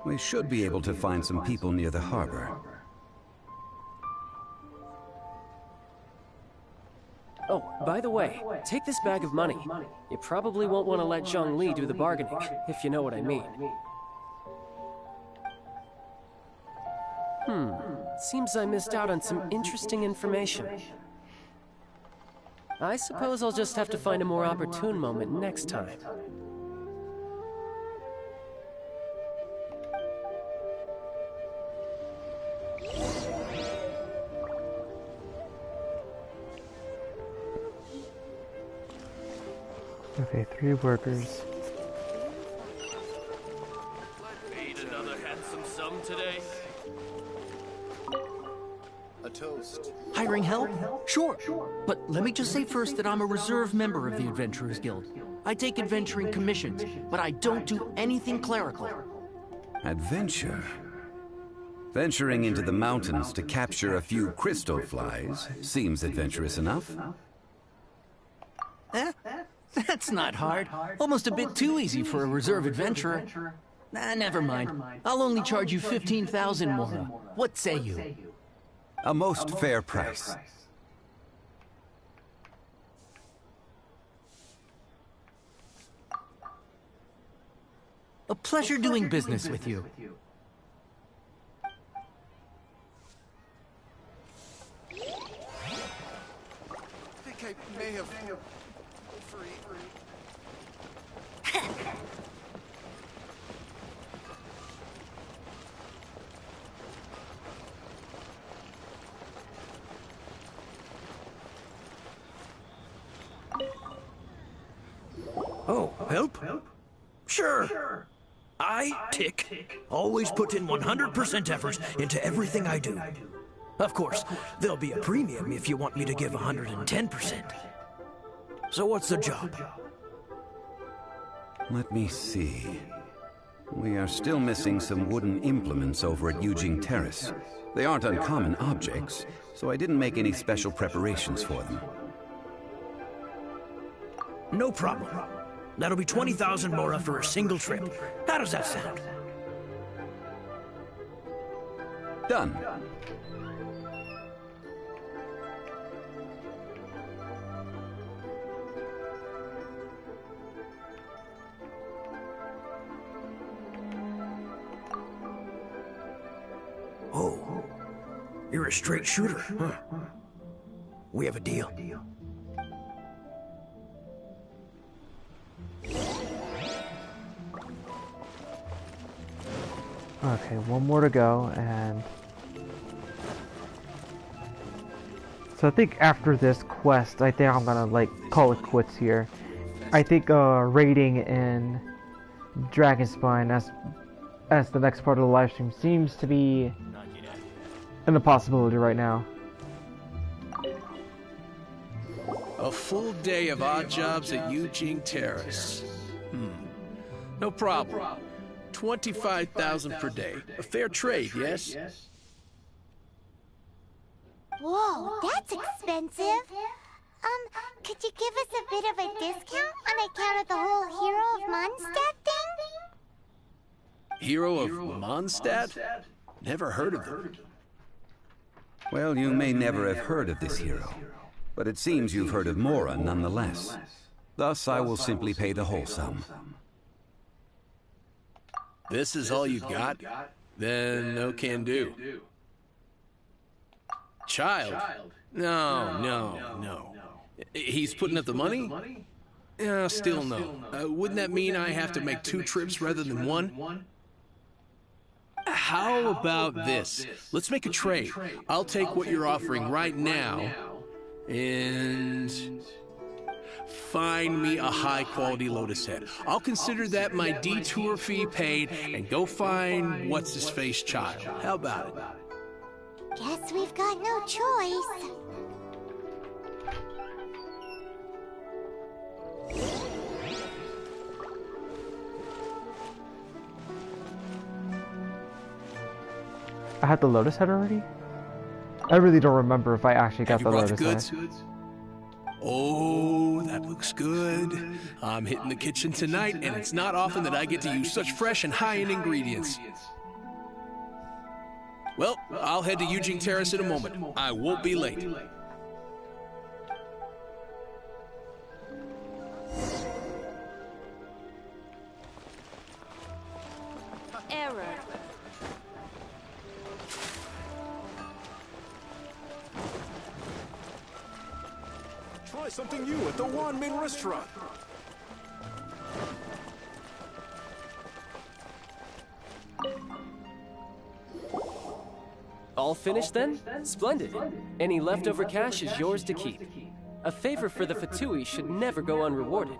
We should be able to find some people near the harbor. Oh, by the way, take this bag of money. You probably won't want to let Zhongli do the bargaining, if you know what I mean. Seems I missed out on some interesting information. I suppose I'll just have to find a more opportune moment next time. Okay, 3 workers. Need another handsome sum today? A toast. Hiring help? Sure. But let me just say first that I'm a reserve member of the Adventurers Guild. I take adventuring commissions, but I don't do anything clerical. Adventure? Venturing into the mountains to capture a few crystal flies seems adventurous enough. That's not hard. Almost a bit too easy for a reserve adventurer. Never mind. I'll only charge you 15,000 Mora. What say you? A most fair price. A pleasure doing business with you. help? Sure. I, Tick, always put in 100% effort into everything I do. Of course, there'll be a premium if you want me to give 110%. So what's the job? Let me see. We are still missing some wooden implements over at Eugene Terrace. They aren't uncommon objects, so I didn't make any special preparations for them. No problem. That'll be 20,000 mora for a single trip. How does that sound? Done. Oh, you're a straight shooter, huh? We have a deal. Okay, one more to go, and so I think after this quest, I think I'm gonna like call it quits here. I think raiding in Dragonspine as the next part of the live stream seems to be an impossibility right now. A full day of odd jobs at Eugene Terrace. No problem. 25,000 per day. A fair trade, yes? Whoa, that's expensive. Could you give us a bit of a discount on account of the whole Hero of Mondstadt thing? Hero of Mondstadt? Never heard of him. Well, you may never have heard of this hero, but it seems you've heard of Mora nonetheless. Thus, I will simply pay the whole sum. This is all you got? Then no can do. Child? No. He's putting up the money? Still no. Wouldn't that mean I have to make 2 trips rather than 1? How about this? Let's make a trade. I'll take what you're offering right now and find me a high-quality lotus head. I'll consider that my detour fee paid and go find what's-his-face child. How about it? Guess we've got no choice. I had the lotus head already? I really don't remember if I actually got the lotus head. Oh, that looks good. I'm hitting the kitchen tonight, and it's not often that I get to use such fresh and high-end ingredients. Well, I'll head to Eugene Terrace in a moment. I won't be late. Error. Try something new at the Main restaurant. All finished then? Splendid. Any leftover cash is yours to keep. A favor for the Fatui should never go unrewarded.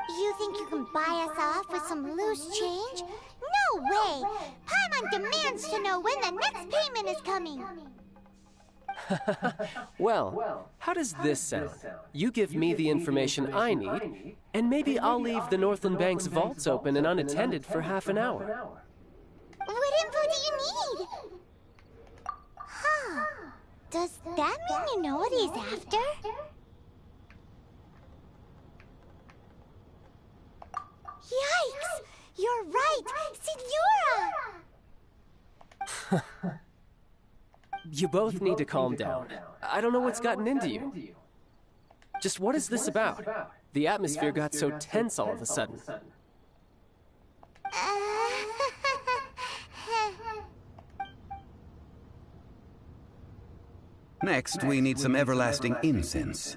You think you can buy us off with some loose change? No way! Paimon demands to know when the next payment is coming. Well, how does this sound? You give me the information I need, and maybe I'll leave the Northland Bank's vaults open and unattended for half an hour. What info do you need? Huh. Does that mean you know what he's after? Yikes! You're right! Signora! You both need to calm down. I don't know what's gotten into you. Just what is this about? The atmosphere got so tense all of a sudden. Next, we need some everlasting incense.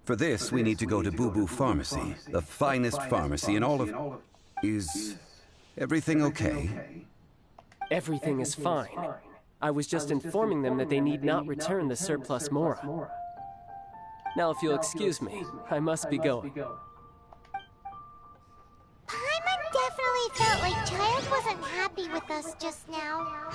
For this, we need to go to Boo Boo Pharmacy, the finest pharmacy in all of... Is everything okay? Everything is fine. I was just informing them that they need not return the surplus Mora. Now, if you'll excuse me, I must be going. I felt like Child wasn't happy with us just now.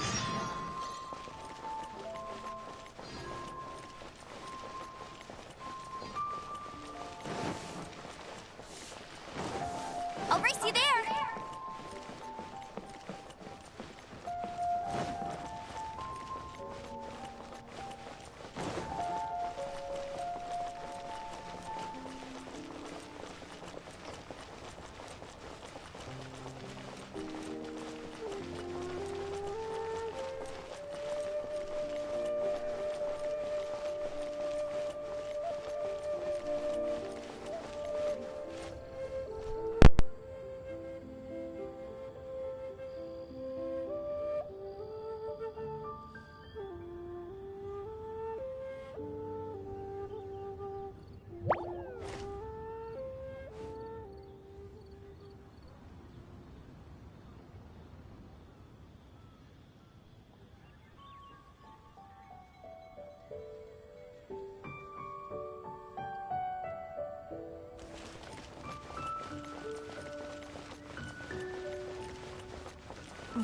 I'll race you there!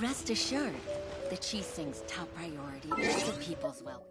Rest assured, the Qixing's top priority is the people's well.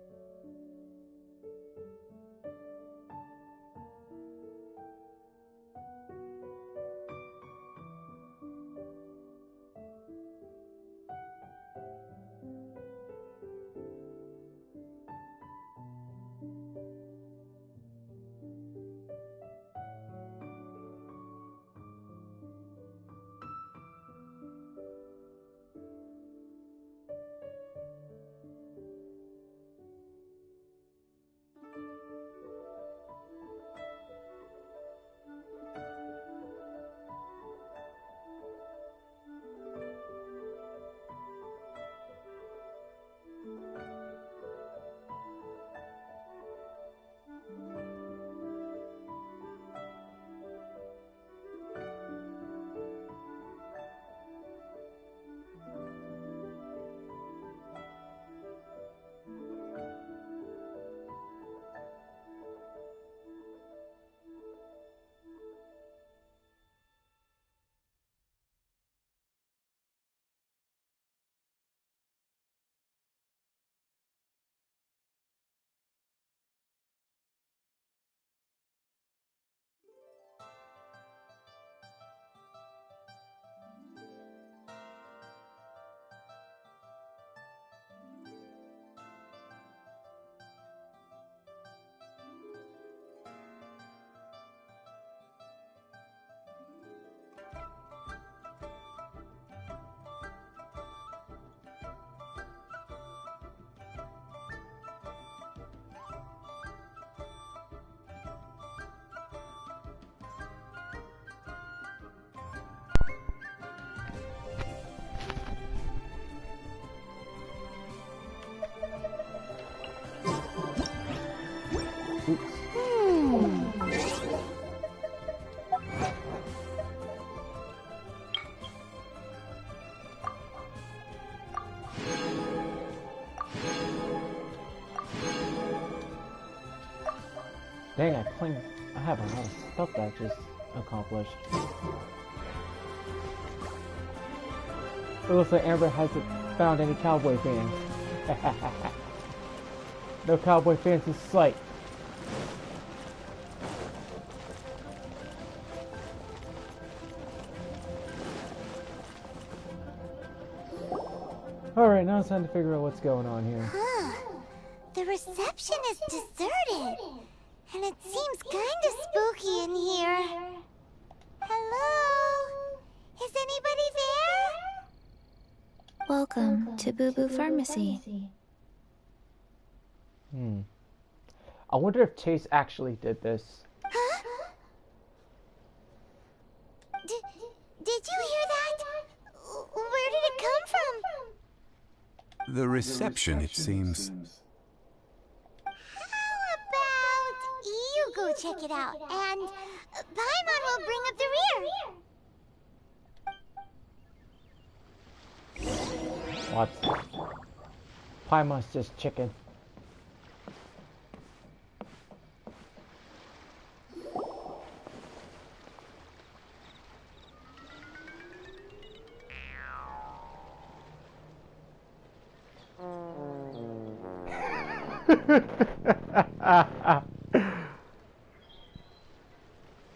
Dang, I have a lot of stuff that I just accomplished. It looks like Amber hasn't found any cowboy fans. No cowboy fans in sight. Alright, now it's time to figure out what's going on here. Huh. The reception is deserted. And it seems kinda spooky in here. Hello? Is anybody there? Welcome to Boo Boo Pharmacy. I wonder if Chase actually did this. Huh? Did you hear that? Where did it come from? The reception, it seems. You go check it out, and Paimon will bring up the rear. What? Paimon's just chicken.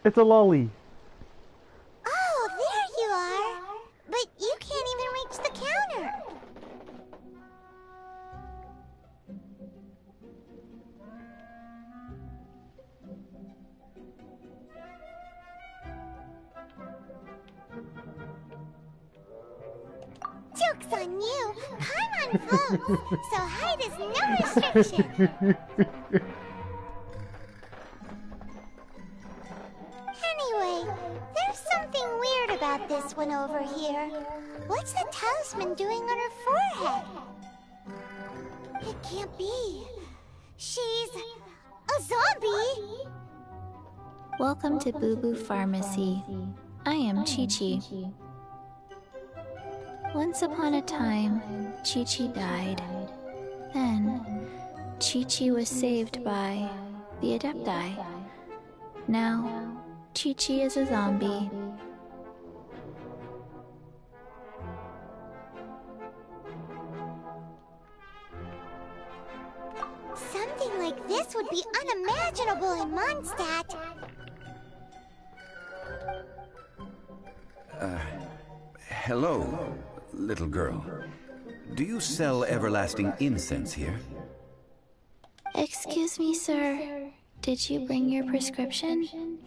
It's a lolly. Oh, there you are. But you can't even reach the counter. Joke's on you. I'm on floats, so height is no restriction. Anyway, there's something weird about this one over here. What's the talisman doing on her forehead? It can't be. She's a zombie. Welcome to Boo Boo Pharmacy. I am Chi-Chi. Once upon a time, Chi-Chi died. Then, Chi-Chi was saved by the Adepti. Now, Chi-Chi is a zombie. Something like this would be unimaginable in Mondstadt. Hello, little girl. Do you sell everlasting incense here? Excuse me, sir. Did you bring your prescription?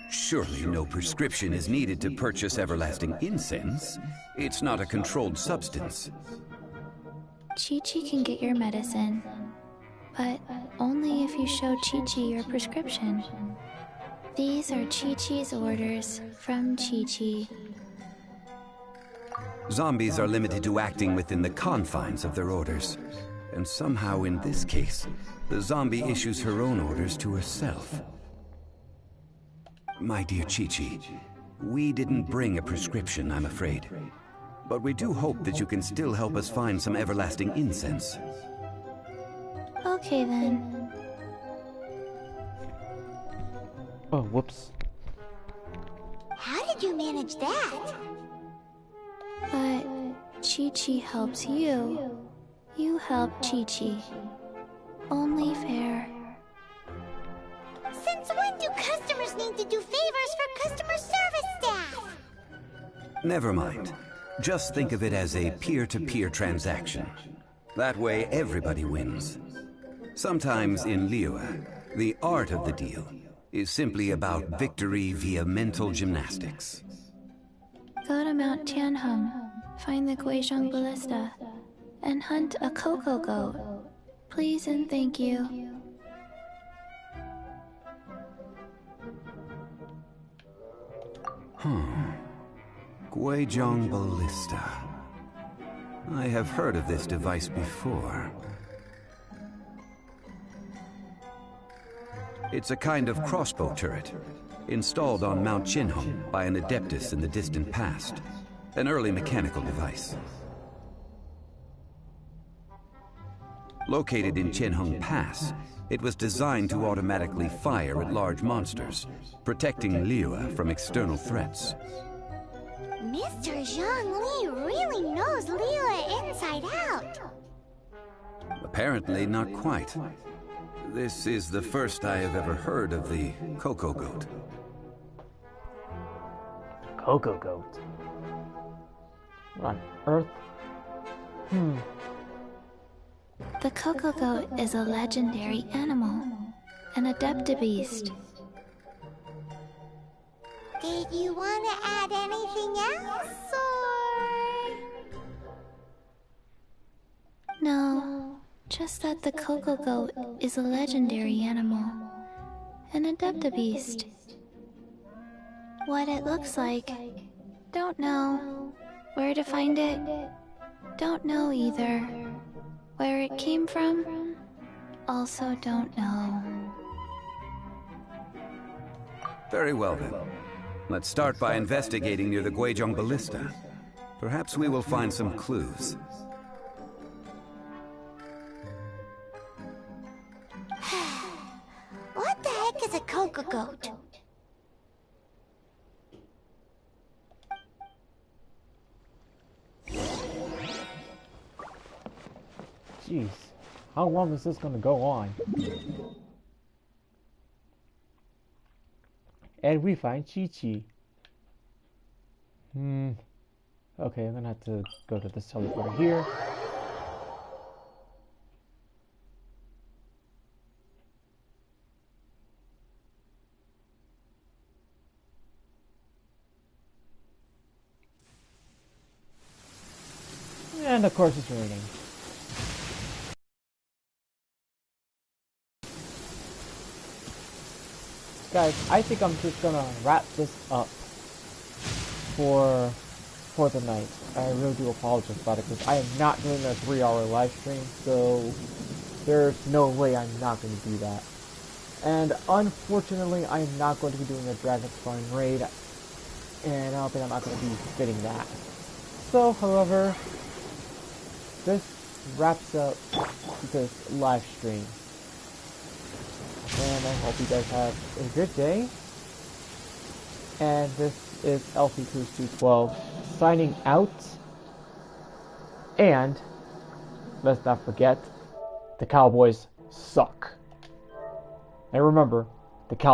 Surely no prescription is needed to purchase everlasting incense. It's not a controlled substance. Chi-Chi can get your medicine, but only if you show Chi-Chi your prescription. These are Chi-Chi's orders from Chi-Chi. Zombies are limited to acting within the confines of their orders. And somehow in this case, the zombie issues her own orders to herself. My dear Chi-Chi, we didn't bring a prescription, I'm afraid. But we do hope that you can still help us find some everlasting incense. Okay then. Oh, whoops. How did you manage that? But Chi-Chi helps you. You help Chi-Chi. Only fair. Since when do customers need to do favors for customer service staff? Never mind. Just think of it as a peer-to-peer transaction. That way everybody wins. Sometimes in Liyue, the art of the deal is simply about victory via mental gymnastics. Go to Mount Tianheng, find the Guizhong Ballista, and hunt a cocoa goat. Please and thank you. Guizhong Ballista. I have heard of this device before. It's a kind of crossbow turret, installed on Mount Tianheng by an adeptus in the distant past. An early mechanical device. Located in Tianheng Pass, it was designed to automatically fire at large monsters, protecting Liyue from external threats. Mr. Zhongli really knows Liyue inside out. Apparently not quite. This is the first I have ever heard of the cocoa goat. Cocoa goat? What on earth? The cocoa goat is a legendary animal, an adeptibeast. Did you want to add anything else, or...? No, just that the cocoa goat is a legendary animal, an adeptibeast. What it looks like, don't know. Where to find it, don't know either. Where it came from, also don't know. Very well then. Let's start by investigating near the Guizhong Ballista. Perhaps we will find some clues. What the heck is a cocoa goat? Jeez. How long is this gonna go on? And we find Chi-Chi. Okay, I'm gonna have to go to this teleporter here. And of course it's raining. Guys, I think I'm just gonna wrap this up for the night. I really do apologize about it because I am not doing a 3-hour live stream, so there's no way I'm not going to do that. And unfortunately, I am not going to be doing a Dragonspine raid, and I don't think I'm not going to be fitting that. So, however, this wraps up this live stream. And I hope you guys have a good day. And this is lpcruz212 signing out. And let's not forget, the Cowboys suck. And remember, the Cowboys